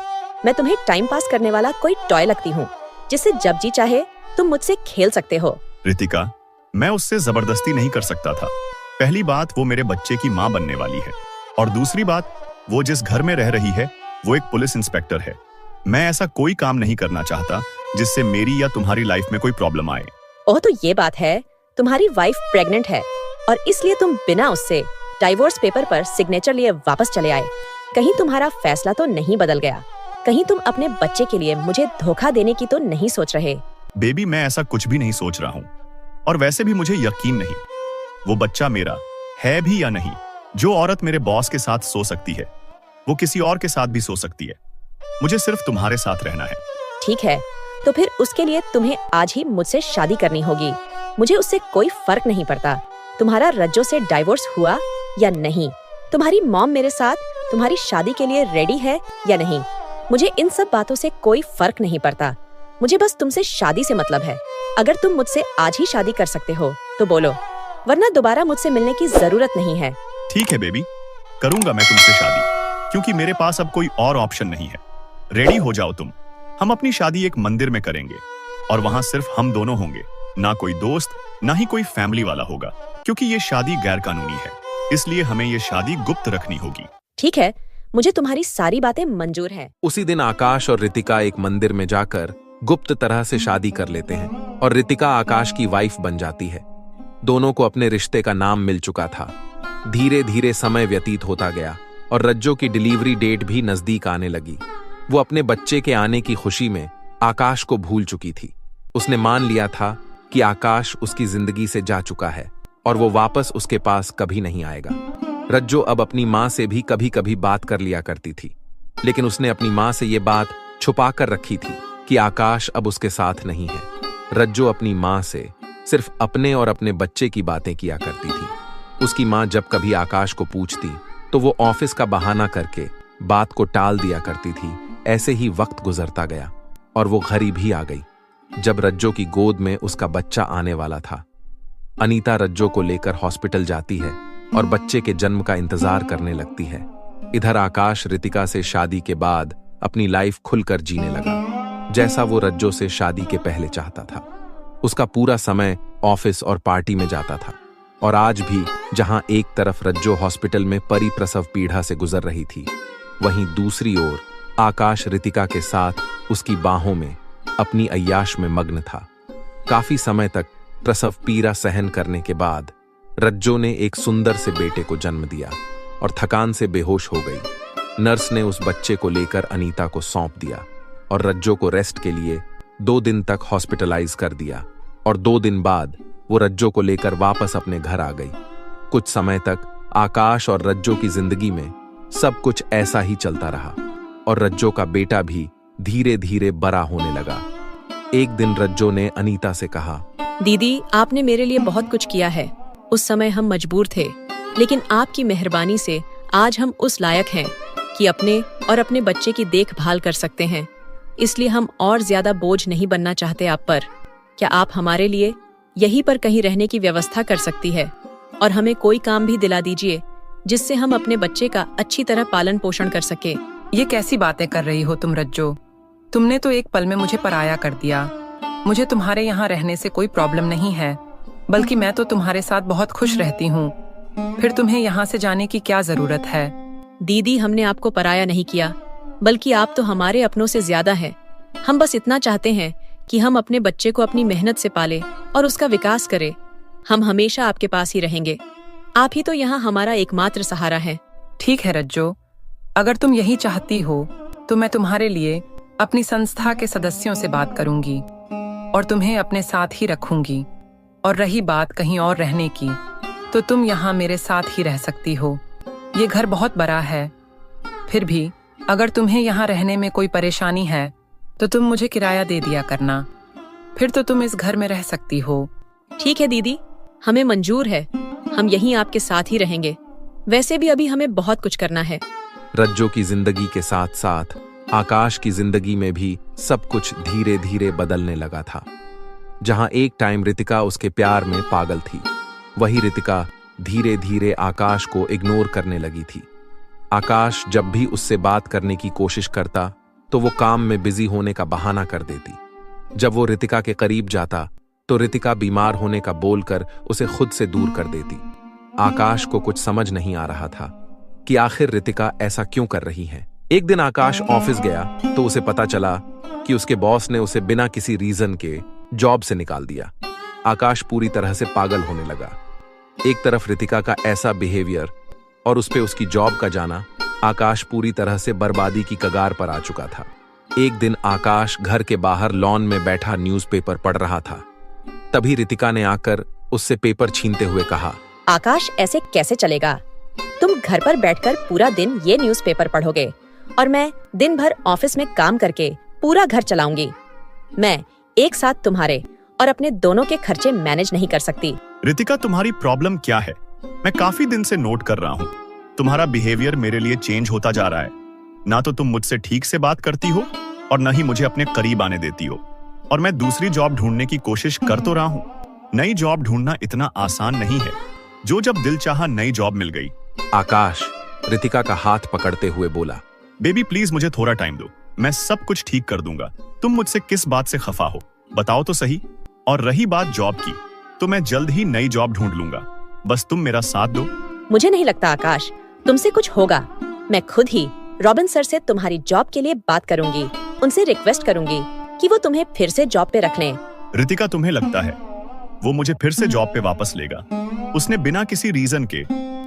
मैं तुम्हें टाइम पास करने वाला कोई टॉय लगती हूँ, जिससे जब जी चाहे तुम मुझसे खेल सकते हो। रितिका, मैं उससे जबरदस्ती नहीं कर सकता था। पहली बात, वो मेरे बच्चे की माँ बनने वाली है, और दूसरी बात, वो जिस घर में रह रही है वो एक पुलिस इंस्पेक्टर है। मैं ऐसा कोई काम नहीं करना चाहता जिससे मेरी या तुम्हारी लाइफ में कोई प्रॉब्लम आए। ओह, तो ये बात है, तुम्हारी वाइफ प्रेग्नेंट है और इसलिए तुम बिना उससे डाइवोर्स पेपर पर सिग्नेचर लिए वापस चले आए। कहीं तुम्हारा फैसला तो नहीं बदल गया? कहीं तुम अपने बच्चे के लिए मुझे धोखा देने की तो नहीं सोच रहे? बेबी, मैं ऐसा कुछ भी नहीं सोच रहा हूँ, और वैसे भी मुझे यकीन नहीं वो बच्चा मेरा है भी या नहीं। जो औरत मेरे बॉस के साथ सो सकती है वो किसी और के साथ भी सो सकती है। मुझे सिर्फ तुम्हारे साथ रहना है। ठीक है, तो फिर उसके लिए तुम्हें आज ही मुझसे शादी करनी होगी। मुझे उससे कोई फर्क नहीं पड़ता तुम्हारा रज्जो से डाइवोर्स हुआ या नहीं। तुम्हारी मॉम मेरे साथ तुम्हारी शादी के लिए रेडी है या नहीं। मुझे इन सब बातों से कोई फर्क नहीं पड़ता। मुझे बस तुमसे शादी से मतलब है। अगर तुम मुझसे आज ही शादी कर सकते हो तो बोलो, वरना दोबारा मुझसे मिलने की जरूरत नहीं है। ठीक है बेबी, करूंगा मैं तुमसे शादी, क्योंकि मेरे पास अब कोई और ऑप्शन नहीं है। रेडी हो जाओ तुम। हम अपनी शादी एक मंदिर में करेंगे और वहां सिर्फ हम दोनों होंगे, ना कोई दोस्त, ना ही कोई फैमिली वाला होगा, क्योंकि ये शादी गैर कानूनी है। इसलिए हमें ये शादी गुप्त रखनी होगी। ठीक है, मुझे तुम्हारी सारी बातें मंजूर है। उसी दिन आकाश और रितिका एक मंदिर में जाकर गुप्त तरह से शादी कर लेते हैं और रितिका आकाश की वाइफ बन जाती है। दोनों को अपने रिश्ते का नाम मिल चुका था। धीरे धीरे समय व्यतीत होता गया और रज्जो की डिलीवरी डेट भी नजदीक आने लगी। वो अपने बच्चे के आने की खुशी में आकाश को भूल चुकी थी। उसने मान लिया था कि आकाश उसकी जिंदगी से जा चुका है और वो वापस उसके पास कभी नहीं आएगा। रज्जो अब अपनी माँ से भी कभी कभी बात कर लिया करती थी, लेकिन उसने अपनी माँ से ये बात छुपा कर रखी थी कि आकाश अब उसके साथ नहीं है। रज्जो अपनी माँ से सिर्फ अपने और अपने बच्चे की बातें किया करती थी। उसकी माँ जब कभी आकाश को पूछती तो वो ऑफिस का बहाना करके बात को टाल दिया करती थी। ऐसे ही वक्त गुजरता गया। और वो घड़ी भी आ गई जब रज्जो की गोद में उसका बच्चा आने वाला था। अनीता रज्जो को लेकर हॉस्पिटल जाती है और बच्चे के जन्म का इंतजार करने लगती है। इधर आकाश रितिका से शादी के बाद अपनी लाइफ खुलकर जीने लगा, जैसा वो रज्जो से शादी के पहले चाहता था। उसका पूरा समय ऑफिस और पार्टी में जाता था और आज भी जहां एक तरफ रज्जो हॉस्पिटल में परिप्रसव पीड़ा से गुजर रही थी, वहीं दूसरी ओर आकाश रितिका के साथ उसकी बाहों में अपनी अय्याश में मग्न था। काफी समय तक प्रसव पीड़ा सहन करने के बाद रज्जो ने एक सुंदर से बेटे को जन्म दिया और थकान से बेहोश हो गई। नर्स ने उस बच्चे को लेकर अनीता को सौंप दिया और रज्जो को रेस्ट के लिए 2 दिन तक हॉस्पिटलाइज कर दिया और 2 दिन बाद वो रज्जो को लेकर वापस अपने घर आ गई। कुछ समय तक आकाश और रज्जो की जिंदगी में सब कुछ ऐसा ही चलता रहा और रज्जो का बेटा भी धीरे धीरे बड़ा होने लगा। एक दिन रज्जो ने अनीता से कहा, दीदी, आपने मेरे लिए बहुत कुछ किया है। उस समय हम मजबूर थे, लेकिन आपकी मेहरबानी से आज हम उस लायक हैं कि अपने और अपने बच्चे की देखभाल कर सकते हैं। इसलिए हम और ज्यादा बोझ नहीं बनना चाहते आप पर। क्या आप हमारे लिए यहीं पर कहीं रहने की व्यवस्था कर सकती है और हमें कोई काम भी दिला दीजिए जिससे हम अपने बच्चे का अच्छी तरह पालन पोषण कर सके। ये कैसी बातें कर रही हो तुम रज्जो? तुमने तो एक पल में मुझे पराया कर दिया। मुझे तुम्हारे यहाँ रहने से कोई प्रॉब्लम नहीं है, बल्कि मैं तो तुम्हारे साथ बहुत खुश रहती हूँ। फिर तुम्हें यहाँ से जाने की क्या जरूरत है? दीदी, हमने आपको पराया नहीं किया, बल्कि आप तो हमारे अपनों से ज्यादा हैं। हम बस इतना चाहते हैं कि हम अपने बच्चे को अपनी मेहनत से पाले और उसका विकास करें। हम हमेशा आपके पास ही रहेंगे। आप ही तो यहाँ हमारा एकमात्र सहारा है। ठीक है रज्जो, अगर तुम यही चाहती हो तो मैं तुम्हारे लिए अपनी संस्था के सदस्यों से बात करूंगी और तुम्हें अपने साथ ही रखूंगी। और रही बात कहीं और रहने की, तो तुम यहाँ मेरे साथ ही रह सकती हो। ये घर बहुत बड़ा है। फिर भी अगर तुम्हें यहाँ रहने में कोई परेशानी है तो तुम मुझे किराया दे दिया करना, फिर तो तुम इस घर में रह सकती हो। ठीक है दीदी, हमें मंजूर है। हम यहीं आपके साथ ही रहेंगे। वैसे भी अभी हमें बहुत कुछ करना है। रज्जो की जिंदगी के साथ साथ आकाश की जिंदगी में भी सब कुछ धीरे धीरे बदलने लगा था। जहां एक टाइम रितिका उसके प्यार में पागल थी, वही रितिका धीरे धीरे आकाश को इग्नोर करने लगी थी। आकाश जब भी उससे बात करने की कोशिश करता तो वो काम में बिजी होने का बहाना कर देती। जब वो रितिका के करीब जाता तो रितिका बीमार होने का बोलकर उसे खुद से दूर कर देती। आकाश को कुछ समझ नहीं आ रहा था कि आखिर रितिका ऐसा क्यों कर रही है। एक दिन आकाश ऑफिस गया तो उसे पता चला कि उसके बॉस ने उसे बिना किसी रीजन के जॉब से निकाल दिया। आकाश पूरी तरह से पागल होने लगा। एक तरफ रितिका का ऐसा बिहेवियर और उस पे उसकी जॉब का जाना, आकाश पूरी तरह से बर्बादी की कगार पर आ चुका था। एक दिन आकाश घर के बाहर लॉन में बैठा न्यूज़पेपर पढ़ रहा था। तभी रितिका ने आकर उससे पेपर छीनते हुए कहा, आकाश, ऐसे कैसे चलेगा? तुम घर पर बैठकर पूरा दिन ये न्यूज़पेपर पढ़ोगे और मैं दिन भर ऑफिस में काम करके पूरा घर चलाऊंगी। मैं एक साथ तुम्हारे और अपने दोनों के खर्चे मैनेज नहीं कर सकती। रितिका, तुम्हारी प्रॉब्लम क्या है? मैं काफी दिन से नोट कर रहा हूँ। तुम्हारा बिहेवियर मेरे लिए चेंज होता जा रहा है। ना तो तुम मुझसे ठीक से बात करती हो और न ही मुझे अपने करीब आने देती हो। और मैं दूसरी जॉब ढूंढने की कोशिश कर तो रहा हूँ। नई जॉब ढूंढना इतना आसान नहीं है। जो जब दिल चाहा नई जॉब मिल गई। आकाश रितिका का हाथ पकड़ते हुए बोला, बेबी प्लीज मुझे थोड़ा टाइम दो, मैं सब कुछ ठीक कर दूंगा। तुम मुझसे किस बात से खफा हो, बताओ तो सही। और रही बात जॉब की, तो मैं जल्द ही नई जॉब ढूंढ लूंगा। बस तुम मेरा साथ दो। मुझे नहीं लगता आकाश तुमसे कुछ होगा। मैं खुद ही रॉबिन सर से तुम्हारी जॉब के लिए बात करूंगी। उनसे रिक्वेस्ट करूंगी कि वो तुम्हें फिर से जॉब पे रख लें। रितिका, तुम्हें लगता है वो मुझे फिर से जॉब पे वापस लेगा? उसने बिना किसी रीजन के,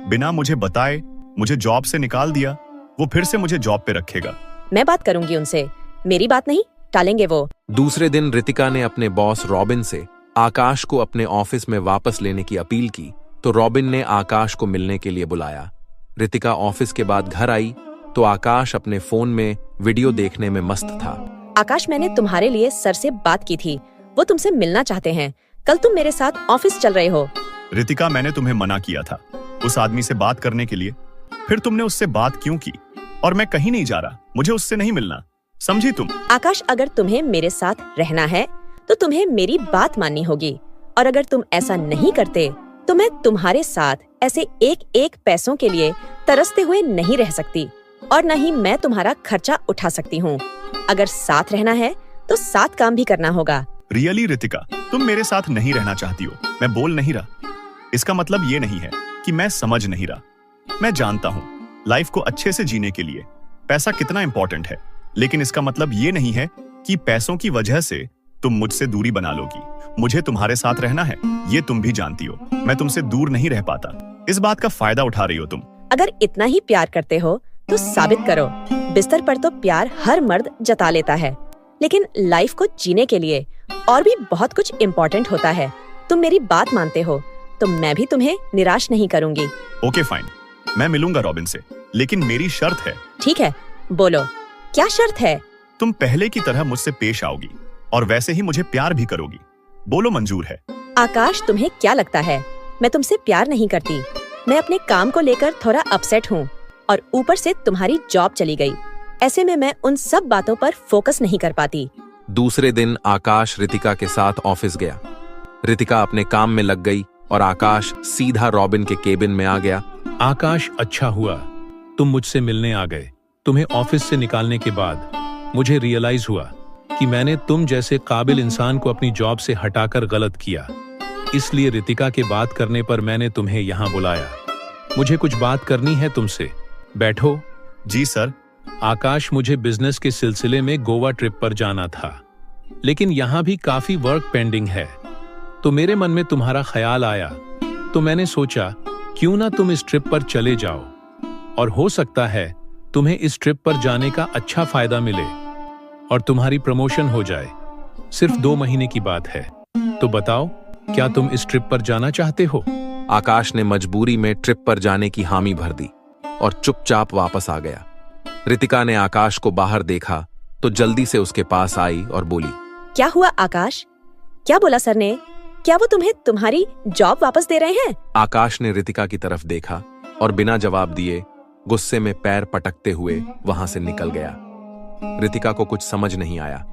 बिना मुझे बताए मुझे जॉब से निकाल दिया। वो फिर से मुझे जॉब पे रखेगा? मैं बात करूंगी उनसे, मेरी बात नहीं टालेंगे वो। दूसरे दिन रितिका ने अपने बॉस रॉबिन से आकाश को अपने ऑफिस में वापस लेने की अपील की तो रॉबिन ने आकाश को मिलने के लिए बुलाया। रितिका ऑफिस के बाद घर आई तो आकाश अपने फोन में वीडियो देखने में मस्त था। आकाश, मैंने तुम्हारे लिए सर से बात की थी, वो तुमसे मिलना चाहते हैं। कल तुम मेरे साथ ऑफिस चल रहे हो। रितिका, मैंने तुम्हें मना किया था उस आदमी से बात करने के लिए। फिर तुमने उससे बात क्यों की? और मैं कहीं नहीं जा रहा, मुझे उससे नहीं मिलना। समझी तुम? आकाश, अगर तुम्हें मेरे साथ रहना है तो तुम्हें मेरी बात माननी होगी, और अगर तुम ऐसा नहीं करते तो मैं तुम्हारे साथ ऐसे एक एक पैसों के लिए तरसते हुए नहीं रह सकती, और न ही मैं तुम्हारा खर्चा उठा सकती हूँ। अगर साथ रहना है तो साथ काम भी करना होगा। रियली रितिका, तुम मेरे साथ नहीं रहना चाहती हो? मैं बोल नहीं रहा। इसका मतलब ये नहीं है कि मैं समझ नहीं रहा। मैं जानता हूँ लाइफ को अच्छे से जीने के लिए पैसा कितना इंपॉर्टेंट है, लेकिन इसका मतलब ये नहीं है कि पैसों की वजह से तुम मुझसे दूरी बना लोगी। मुझे तुम्हारे साथ रहना है, ये तुम भी जानती हो। मैं तुमसे दूर नहीं रह पाता। इस बात का फायदा उठा रही हो तुम। अगर इतना ही प्यार करते हो तो साबित करो। बिस्तर पर तो प्यार हर मर्द जता लेता है, लेकिन लाइफ को जीने के लिए और भी बहुत कुछ इम्पोर्टेंट होता है। तुम मेरी बात मानते हो तो मैं भी तुम्हें निराश नहीं करूंगी। ओके फाइन, मैं मिलूंगा रॉबिन से, लेकिन मेरी शर्त है। ठीक है, बोलो क्या शर्त है? तुम पहले की तरह मुझसे पेश आओगी और वैसे ही मुझे प्यार भी करोगी। बोलो मंजूर है? आकाश, तुम्हें क्या लगता है मैं तुमसे प्यार नहीं करती? मैं अपने काम को लेकर थोड़ा अपसेट हूँ, और ऊपर से तुम्हारी जॉब चली गई। ऐसे में मैं उन सब बातों पर फोकस नहीं कर पाती। दूसरे दिन आकाश रितिका के साथ ऑफिस गया। रितिका अपने काम में लग गई और आकाश सीधा रॉबिन के केबिन में आ गया। आकाश, अच्छा हुआ तुम मुझसे मिलने आ गए। तुम्हें ऑफिस से निकालने के बाद मुझे रियलाइज हुआ कि मैंने तुम जैसे काबिल इंसान को अपनी जॉब से हटाकर गलत किया। इसलिए रितिका के बात करने पर मैंने तुम्हें यहाँ बुलाया। मुझे कुछ बात करनी है तुमसे। बैठो। जी सर। आकाश, मुझे बिजनेस के सिलसिले में गोवा ट्रिप पर जाना था, लेकिन यहाँ भी काफी वर्क पेंडिंग है। तो मेरे मन में तुम्हारा ख्याल आया, तो मैंने सोचा क्यों ना तुम इस ट्रिप पर चले जाओ, और हो सकता है तुम्हें इस ट्रिप पर जाने का अच्छा फायदा मिले और तुम्हारी प्रमोशन हो जाए। सिर्फ 2 महीने की बात है, तो बताओ क्या तुम इस ट्रिप पर जाना चाहते हो? आकाश ने मजबूरी में ट्रिप पर जाने की हामी भर दी और चुपचाप वापस आ गया। रितिका ने आकाश को बाहर देखा तो जल्दी से उसके पास आई और बोली, क्या हुआ आकाश? क्या बोला सर ने? क्या वो तुम्हें तुम्हारी जॉब वापस दे रहे हैं? आकाश ने रितिका की तरफ देखा और बिना जवाब दिए गुस्से में पैर पटकते हुए वहां से निकल गया। रितिका को कुछ समझ नहीं आया,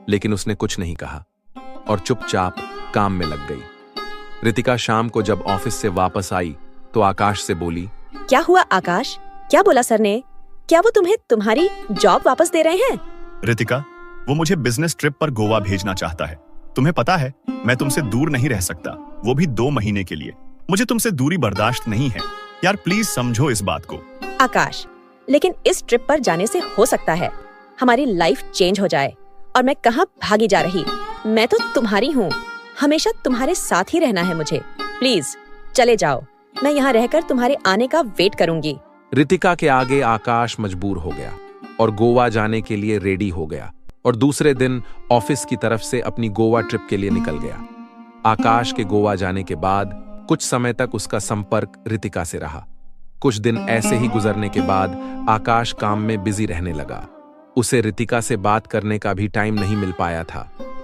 लेकिन उसने कुछ नहीं कहा और चुपचाप काम में लग गई। रितिका शाम को जब ऑफिस से वापस आई तो आकाश से बोली, क्या हुआ आकाश? क्या बोला सर ने? क्या वो तुम्हें तुम्हारी जॉब वापस दे रहे हैं? रितिका, वो मुझे बिजनेस ट्रिप पर गोवा भेजना चाहता है। तुम्हें पता है मैं तुमसे दूर नहीं रह सकता, वो भी 2 महीने के लिए। मुझे तुमसे दूरी बर्दाश्त नहीं है। यार प्लीज समझो इस बात को। आकाश, लेकिन इस ट्रिप पर जाने से हो सकता है हमारी लाइफ चेंज हो जाए, और मैं कहाँ भागी जा रही? मैं तो तुम्हारी हूँ, हमेशा तुम्हारे साथ ही रहना है मुझे। प्लीज चले जाओ, मैं यहाँ रहकर तुम्हारे आने का वेट करूंगी। रितिका के आगे आकाश मजबूर हो गया और गोवा जाने के लिए रेडी हो गया, और दूसरे दिन ऑफिस की तरफ से अपनी गोवा ट्रिप के लिए निकल गया। आकाश के गोवा जाने के बाद कुछ समय तक उसका संपर्क रितिका से रहा। कुछ दिन ऐसे ही गुजरने के बाद आकाश काम में बिजी रहने लगा। उसे रितिका से बात करने का भी टाइम नहीं मिल पाया था।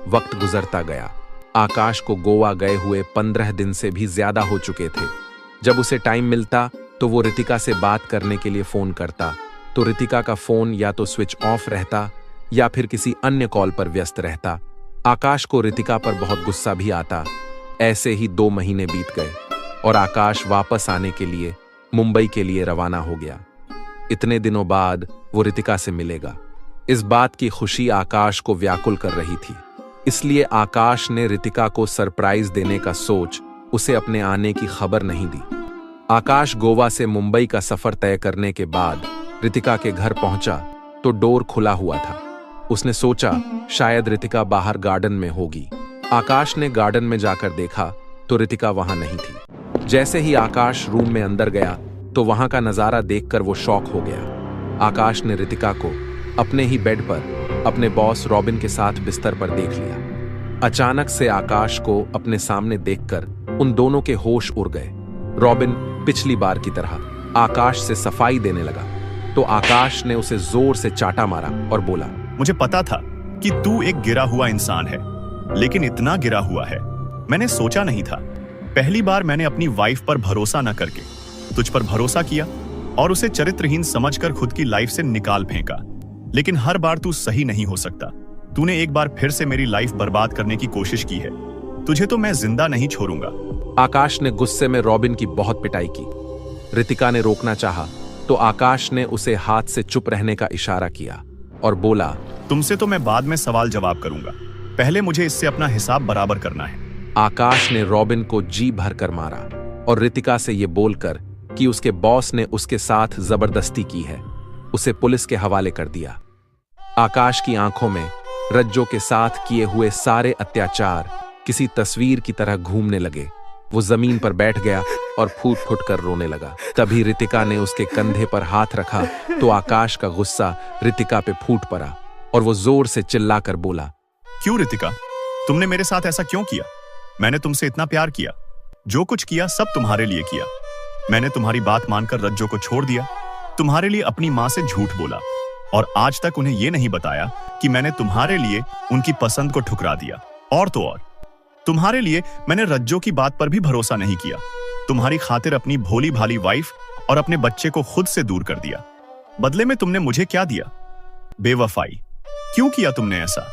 वक्त गुजरता गया। आकाश को गोवा गए हुए 15 दिन से भी ज्यादा हो चुके थे। जब उसे टाइम मिलता तो वो रितिका से बात करने के लिए फोन करता, तो रितिका का फोन या तो स्विच ऑफ रहता या फिर किसी अन्य कॉल पर व्यस्त रहता। आकाश को रितिका पर बहुत गुस्सा भी आता। ऐसे ही 2 महीने बीत गए और आकाश वापस आने के लिए मुंबई के लिए रवाना हो गया। इतने दिनों बाद वो रितिका से मिलेगा, इस बात की खुशी आकाश को व्याकुल कर रही थी। इसलिए आकाश ने रितिका को सरप्राइज देने का सोच उसे अपने आने की खबर नहीं दी। आकाश गोवा से मुंबई का सफर तय करने के बाद रितिका के घर पहुंचा तो डोर खुला हुआ था। उसने सोचा शायद रितिका बाहर गार्डन में होगी। आकाश ने गार्डन में जाकर देखा तो रितिका वहां नहीं थी। जैसे ही आकाश रूम में अंदर गया तो वहां का नजारा देखकर वो शॉक हो गया। आकाश ने रितिका को अपने ही बेड पर अपने बॉस रॉबिन के साथ बिस्तर पर देख लिया। अचानक से आकाश को अपने सामने देखकर उन दोनों के होश उड़ गए। रॉबिन पिछली बार की तरह आकाश से सफाई देने लगा तो आकाश ने उसे जोर से चाटा मारा और बोला, मुझे पता था कि तू एक गिरा हुआ इंसान है, लेकिन इतना गिरा हुआ है मैंने सोचा नहीं था। पहली बार मैंने अपनी वाइफ पर भरोसा न करके तुझ पर भरोसा किया और उसे चरित्रहीन समझकर खुद की लाइफ से निकाल फेंका। लेकिन हर बार तू सही नहीं हो सकता। तूने एक बार फिर से मेरी लाइफ बर्बाद करने की कोशिश की है। तुझे तो मैं जिंदा नहीं छोड़ूंगा। आकाश ने गुस्से में रॉबिन की बहुत पिटाई की। रितिका ने रोकना चाहा तो आकाश ने उसे हाथ से चुप रहने का इशारा किया और बोला, तुमसे तो मैं बाद में सवाल जवाब करूंगा, पहले मुझे इससे अपना हिसाब बराबर करना है। आकाश ने रॉबिन को जी भर कर मारा और रितिका से यह बोलकर कि उसके बॉस ने उसके साथ जबरदस्ती की है, उसे पुलिस के हवाले कर दिया। आकाश की आंखों में रज्जो के साथ किए हुए सारे अत्याचार किसी तस्वीर की तरह घूमने लगे। वो जमीन पर बैठ गया और फूट फूट कर रोने लगा। तभी रितिका ने उसके कंधे पर हाथ रखा तो आकाश का गुस्सा रितिका पे फूट पड़ा और वो जोर से चिल्लाकर बोला, क्यों रितिका, तुमने मेरे साथ ऐसा क्यों किया? मैंने तुमसे इतना प्यार किया, जो कुछ किया सब तुम्हारे लिए किया। मैंने तुम्हारी बात मानकर रज्जो को छोड़ दिया, तुम्हारे लिए अपनी माँ से झूठ बोला और आज तक उन्हें यह नहीं बताया कि मैंने तुम्हारे लिए उनकी पसंद को ठुकरा दिया। और तो और तुम्हारे लिए मैंने रज्जो की बात पर भी भरोसा नहीं किया। तुम्हारी खातिर अपनी भोली भाली वाइफ और अपने बच्चे को खुद से दूर कर दिया। बदले में तुमने मुझे क्या दिया? बेवफाई। क्यों किया तुमने ऐसा?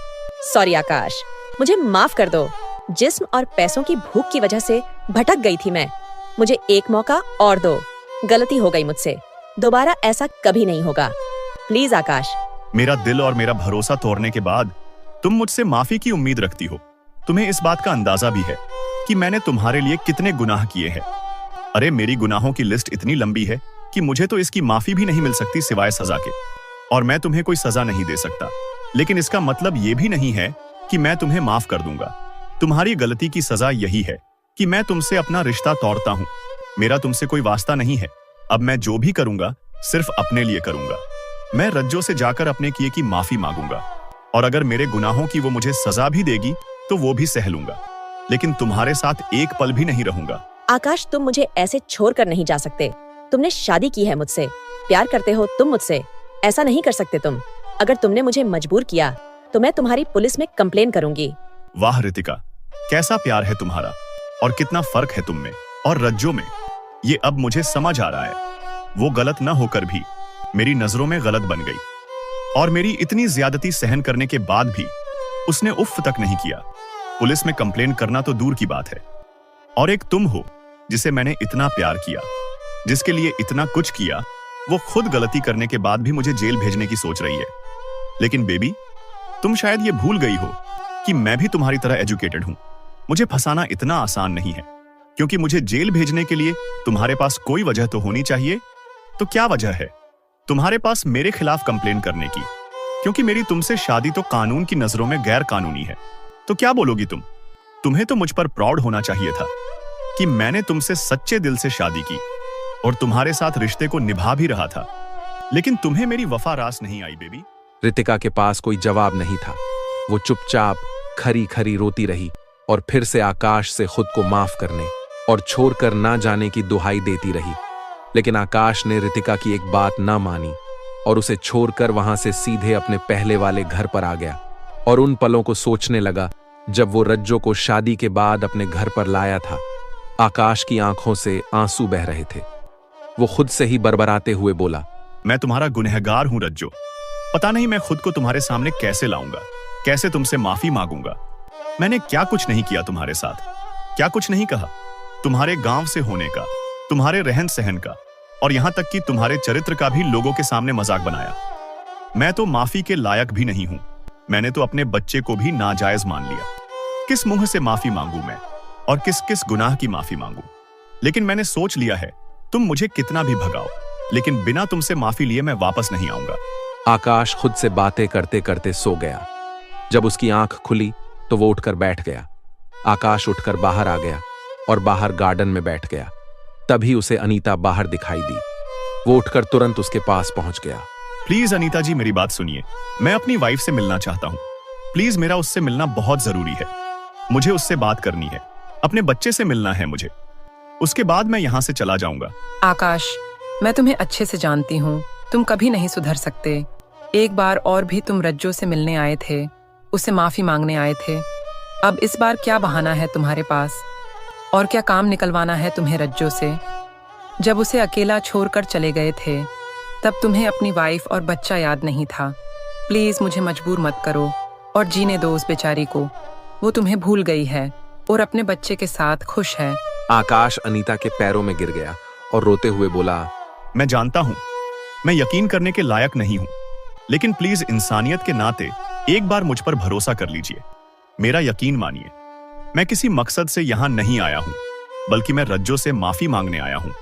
सॉरी आकाश, मुझे माफ कर दो। जिस्म और पैसों की भूख की वजह से भटक गई थी मैं। मुझे एक मौका और दो। गलती हो गई मुझसे, दोबारा ऐसा कभी नहीं होगा। प्लीज आकाश। मेरा दिल और मेरा भरोसा तोड़ने के बाद तुम मुझसे माफी की उम्मीद रखती हो। तुम्हें इस बात का अंदाजा भी है कि मैंने तुम्हारे लिए कितने गुनाह किए हैं। अरे मेरी गुनाहों की लिस्ट इतनी लंबी है कि मुझे तो इसकी माफी भी नहीं मिल सकती सिवाय सजा के, और मैं तुम्हें कोई सजा नहीं दे सकता। लेकिन इसका मतलब ये भी नहीं है कि मैं तुम्हें माफ कर दूंगा। तुम्हारी गलती की सजा यही है कि मैं तुमसे अपना रिश्ता तोड़ता हूँ। मेरा तुमसे कोई वास्ता नहीं है। अब मैं जो भी करूंगा सिर्फ अपने लिए करूंगा। मैं रज्जो से जाकर अपने किए की माफी मांगूंगा, और अगर मेरे गुनाहों की वो मुझे सजा भी देगी तो वो भी सह लूंगा, लेकिन तुम्हारे साथ एक पल भी नहीं रहूंगा। आकाश, तुम मुझे ऐसे छोड़कर नहीं जा सकते। तुमने शादी की है मुझसे, प्यार करते हो तुम मुझसे। ऐसा नहीं कर सकते तुम। अगर तुमने मुझे मजबूर किया तो मैं तुम्हारी पुलिस में कंप्लेन करूंगी। वाह रितिका, कैसा प्यार है तुम्हारा और कितना फर्क है तुम में और रज्जो में। ये अब मुझे समझ आ रहा है। वो गलत न होकर भी मेरी नजरों में गलत बन गई, और मेरी इतनी ज्यादती सहन करने के बाद भी उसने उफ तक नहीं किया। पुलिस में कंप्लेन करना तो दूर की बात है। और एक तुम हो जिसे मैंने इतना प्यार किया, जिसके लिए इतना कुछ किया, वो खुद गलती करने के बाद भी मुझे जेल भेजने की सोच रही है। लेकिन बेबी, तुम शायद ये भूल गई हो कि मैं भी तुम्हारी तरह एजुकेटेड हूं। मुझे फंसाना इतना आसान नहीं है, क्योंकि मुझे जेल भेजने के लिए तुम्हारे पास कोई वजह तो होनी चाहिए। तो क्या वजह है तुम्हारे पास मेरे खिलाफ कंप्लेन करने की? क्योंकि मेरी तुमसे शादी तो कानून की नजरों में गैर कानूनी है। तो क्या बोलोगी तुम? तुम्हें तो मुझ पर प्राउड होना चाहिए था कि मैंने तुमसे सच्चे दिल से शादी की और तुम्हारे साथ रिश्ते को निभा भी रहा था। लेकिन तुम्हें मेरी वफा रास नहीं आई बेबी। रितिका के पास कोई जवाब नहीं था। वो चुपचाप खरी खरी रोती रही और फिर से आकाश से खुद को माफ करने और छोड़कर ना जाने की दुहाई देती रही। लेकिन आकाश ने रितिका की एक बात ना मानी और उसे छोड़कर वहां से सीधे अपने पहले वाले घर पर आ गया और उन पलों को सोचने लगा जब वो रज्जो को शादी के बाद अपने घर पर लाया था। आकाश की आंखों से आंसू बह रहे थे। वो खुद से ही बरबराते हुए बोला, मैं तुम्हारा गुनहगार हूं रज्जो। पता नहीं मैं खुद को तुम्हारे सामने कैसे लाऊंगा, कैसे तुमसे माफी मांगूंगा। मैंने क्या कुछ नहीं किया तुम्हारे साथ, क्या कुछ नहीं कहा। तुम्हारे गांव से होने का, तुम्हारे रहन सहन का, और यहां तक कि तुम्हारे चरित्र का भी लोगों के सामने मजाक बनाया। मैं तो माफी के लायक भी नहीं हूं। मैंने तो अपने बच्चे को भी नाजायज मान लिया। किस मुंह से माफी मांगू मैं, और किस किस गुनाह की माफी मांगू। लेकिन मैंने सोच लिया है, तुम मुझे कितना भी भगाओ, लेकिन बिना तुमसे माफी लिए मैं वापस नहीं आऊंगा। आकाश खुद से बातें करते करते सो गया। जब उसकी आंख खुली तो वो उठकर बैठ गया। आकाश उठकर बाहर आ गया और बाहर गार्डन में बैठ गया। तभी उसे अनीता बाहर दिखाई दी। वो उठकर तुरंत उसके पास पहुंच गया। प्लीज अनीता जी, मेरी बात सुनिए। मैं अपनी वाइफ से मिलना चाहता हूँ। प्लीज, मेरा उससे मिलना बहुत जरूरी है। मुझे उससे बात करनी है। अपने बच्चे से मिलना है मुझे। उसके बाद मैं यहाँ से चला जाऊंगा। आकाश, मैं तुम्हें अच्छे से जानती हूँ। तुम कभी नहीं सुधर सकते। एक बार और भी तुम रज्जो से मिलने आए थे, उससे माफी मांगने आए थे। अब इस बार क्या बहाना है तुम्हारे पास, और क्या काम निकलवाना है तुम्हें रज्जो से? जब उसे अकेला छोड़कर चले गए थे तब तुम्हें अपनी वाइफ और बच्चा याद नहीं था। प्लीज मुझे मजबूर मत करो और जीने दो उस बेचारी को। वो तुम्हें भूल गई है और अपने बच्चे के साथ खुश है। आकाश अनीता के पैरों में गिर गया और रोते हुए बोला, मैं जानता हूं मैं यकीन करने के लायक नहीं हूं, लेकिन प्लीज इंसानियत के नाते एक बार मुझ पर भरोसा कर लीजिए। मेरा यकीन मानिए, मैं किसी मकसद से यहां नहीं आया हूं, बल्कि मैं रज्जो से माफी मांगने आया हूं।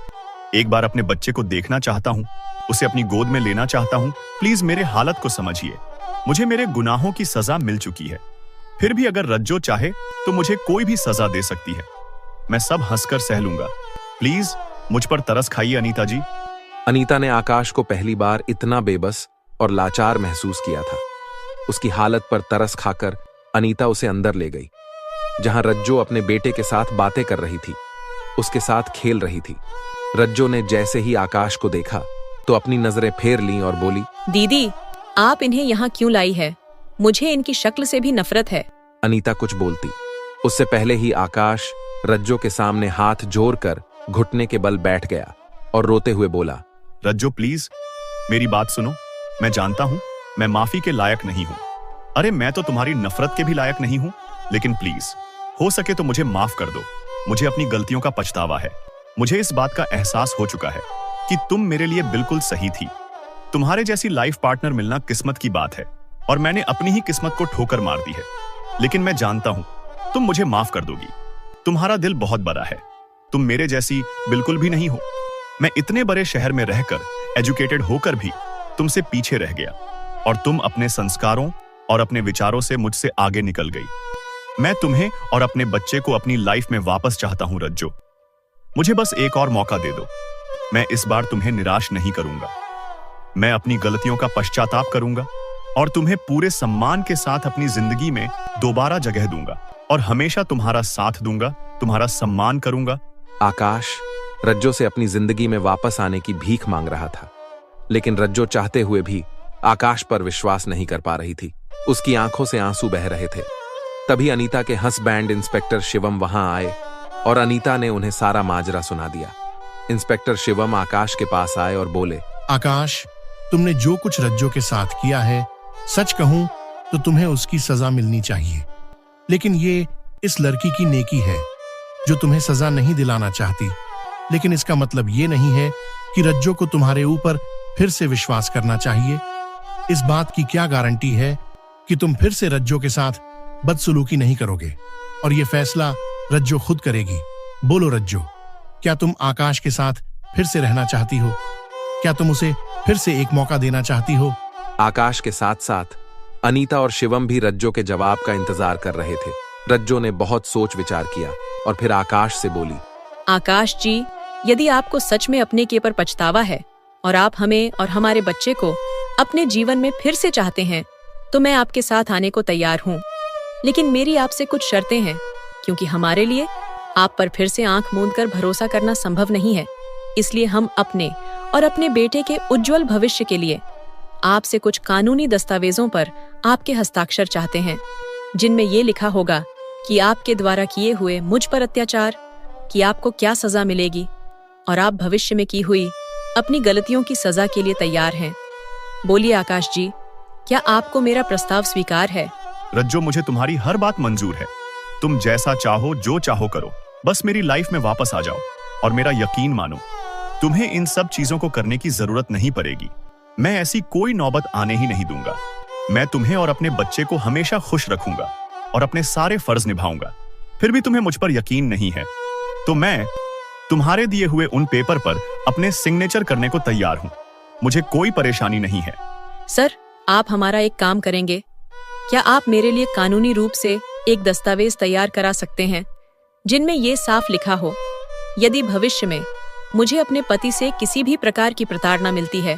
एक बार अपने बच्चे को देखना चाहता हूं, उसे अपनी गोद में लेना चाहता हूं। प्लीज मेरे हालत को समझिए। मुझे मेरे गुनाहों की सजा मिल चुकी है, फिर भी अगर रज्जो चाहे तो मुझे कोई भी सजा दे सकती है। मैं सब हंसकर सह लूंगा। प्लीज मुझ पर तरस खाइए अनीता जी। अनीता ने आकाश को पहली बार इतना बेबस और लाचार महसूस किया था। उसकी हालत पर तरस खाकर अनीता उसे अंदर ले गई, जहां रज्जो अपने बेटे के साथ बातें कर रही थी, उसके साथ खेल रही थी। रज्जो ने जैसे ही आकाश को देखा तो अपनी नजरें फेर लीं और बोली, दीदी, आप इन्हें यहाँ क्यों लाई है? मुझे इनकी शक्ल से भी नफरत है। अनीता कुछ बोलती, उससे पहले ही आकाश रज्जो के सामने हाथ जोड़कर घुटने के बल बैठ गया और रोते हुए बोला, रज्जो प्लीज मेरी बात सुनो। मैं जानता हूं मैं माफी के लायक नहीं हूं। अरे मैं तो तुम्हारी नफरत के भी लायक नहीं हूं, लेकिन प्लीज हो सके तो मुझे माफ कर दो। मुझे अपनी गलतियों का पछतावा है। मुझे इस बात का एहसास हो चुका है कि तुम मेरे लिए बिल्कुल सही थी। तुम्हारे जैसी लाइफ पार्टनर मिलना किस्मत की बात है और मैंने अपनी ही किस्मत को ठोकर मार दी है। लेकिन मैं जानता हूं तुम मुझे माफ कर दोगी। तुम्हारा दिल बहुत बड़ा है, तुम मेरे जैसी बिल्कुल भी नहीं हो। मैं इतने बड़े शहर में रहकर, एजुकेटेड होकर भी तुमसे पीछे रह गया और तुम अपने संस्कारों और अपने विचारों से मुझसे आगे निकल गई। मैं तुम्हें और अपने बच्चे को अपनी लाइफ में वापस चाहता हूं रज्जो। मुझे बस एक और मौका दे दो। मैं इस बार तुम्हें निराश नहीं करूंगा। मैं अपनी गलतियों का पश्चाताप करूंगा और तुम्हें पूरे सम्मान के साथ अपनी जिंदगी में दोबारा जगह दूंगा और हमेशा तुम्हारा साथ दूंगा, तुम्हारा सम्मान करूंगा। आकाश रज्जो से अपनी जिंदगी में वापस आने की भीख मांग रहा था, लेकिन रज्जो चाहते हुए भी आकाश पर विश्वास नहीं कर पा रही थी। उसकी आंखों से आंसू बह रहे थे। तभी अनीता के हस्बैंड इंस्पेक्टर शिवम वहां आए और अनीता ने उन्हें सारा माजरा सुना दिया। इंस्पेक्टर शिवम आकाश के पास आए और बोले, आकाश, तुमने जो कुछ रज्जो के साथ किया है, सच कहूं तो तुम्हें उसकी सजा मिलनी चाहिए। लेकिन ये इस लड़की की नेकी है जो तुम्हें सजा नहीं दिलाना चाहती। लेकिन इसका मतलब ये नहीं है कि रज्जो को तुम्हारे ऊपर फिर से विश्वास करना चाहिए। इस बात की क्या गारंटी है कि तुम फिर से रज्जो के साथ बदसलूकी नहीं करोगे? और ये फैसला रज्जो खुद करेगी। बोलो रज्जो, क्या तुम आकाश के साथ फिर से रहना चाहती हो? क्या तुम उसे फिर से एक मौका देना चाहती हो? आकाश के साथ साथ अनीता और शिवम भी रज्जो के जवाब का इंतजार कर रहे थे। रज्जो ने बहुत सोच विचार किया और फिर आकाश से बोली, आकाश जी, यदि आपको सच में अपने के पर पछतावा है और आप हमें और हमारे बच्चे को अपने जीवन में फिर से चाहते हैं, तो मैं आपके साथ आने को तैयार हूँ। लेकिन मेरी आपसे कुछ शर्तें हैं, क्योंकि हमारे लिए आप पर फिर से आंख मूंद कर भरोसा करना संभव नहीं है। इसलिए हम अपने और अपने बेटे के उज्जवल भविष्य के लिए आपसे कुछ कानूनी दस्तावेजों पर आपके हस्ताक्षर चाहते हैं, जिनमें ये लिखा होगा कि आपके द्वारा किए हुए मुझ पर अत्याचार की आपको क्या सजा मिलेगी और आप भविष्य में की हुई अपनी गलतियों की सजा के लिए तैयार हैं। बोलिए आकाश जी, क्या आपको मेरा प्रस्ताव स्वीकार है? रज्जो, मुझे तुम्हारी हर बात मंजूर है। तुम जैसा चाहो, जो चाहो करो, बस मेरी लाइफ में वापस आ जाओ और मेरा यकीन मानो। तुम्हें इन सब चीजों को करने की जरूरत नहीं पड़ेगी। मैं ऐसी कोई नौबत आने ही नहीं दूंगा। मैं तुम्हें और अपने बच्चे को हमेशा खुश रखूंगा और अपने सारे फर्ज निभाऊंगा। फिर भी तुम्हें मुझ पर यकीन नहीं है, तो मैं तुम्हारे दिए हुए उन पेपर पर अपने सिग्नेचर करने को तैयार हूं। मुझे कोई परेशानी नहीं है। सर, आप हमारा एक काम करेंगे? क्या आप मेरे लिए कानूनी रूप से एक दस्तावेज तैयार करा सकते हैं, जिनमें ये साफ लिखा हो, यदि भविष्य में मुझे अपने पति से किसी भी प्रकार की प्रताड़ना मिलती है,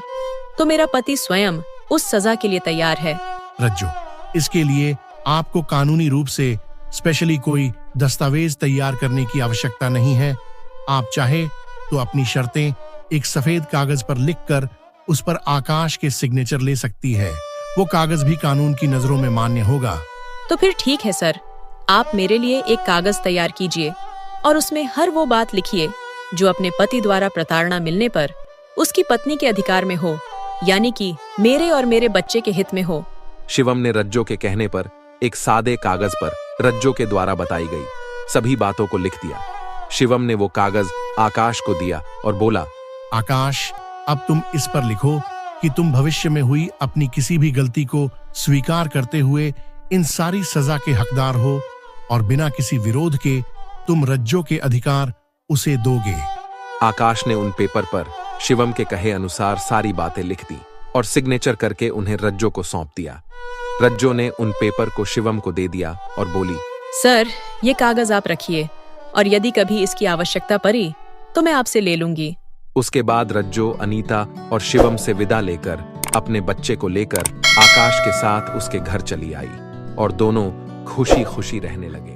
तो मेरा पति स्वयं उस सजा के लिए तैयार है। रज्जो, इसके लिए आपको कानूनी रूप से स्पेशली कोई दस्तावेज तैयार करने की आवश्यकता नहीं है। आप चाहे तो अपनी शर्तें एक सफेद कागज पर लिखकर उस पर आकाश के सिग्नेचर ले सकती है। वो कागज भी कानून की नजरों में मान्य होगा। तो फिर ठीक है सर, आप मेरे लिए एक कागज तैयार कीजिए और उसमें हर वो बात लिखिए जो अपने पति द्वारा प्रताड़ना मिलने पर उसकी पत्नी के अधिकार में हो, यानी कि मेरे और मेरे बच्चे के हित में हो। शिवम ने रज्जो के कहने पर एक सादे कागज पर रज्जो के द्वारा बताई गई सभी बातों को लिख दिया। शिवम ने वो कागज आकाश को दिया और बोला, आकाश, अब तुम इस पर लिखो कि तुम भविष्य में हुई अपनी किसी भी गलती को स्वीकार करते हुए इन सारी सजा के हकदार हो और बिना किसी विरोध के तुम रज्जो के अधिकार उसे दोगे। आकाश ने उन पेपर पर शिवम के कहे अनुसार सारी बातें लिख दी और सिग्नेचर करके उन्हें रज्जो को सौंप दिया। रज्जो ने उन पेपर को शिवम को दे दिया और बोली, सर, ये कागज आप रखिए और यदि कभी इसकी आवश्यकता पड़ी तो मैं आपसे ले लूंगी। उसके बाद रज्जो अनीता और शिवम से विदा लेकर अपने बच्चे को लेकर आकाश के साथ उसके घर चली आई और दोनों खुशी खुशी रहने लगे।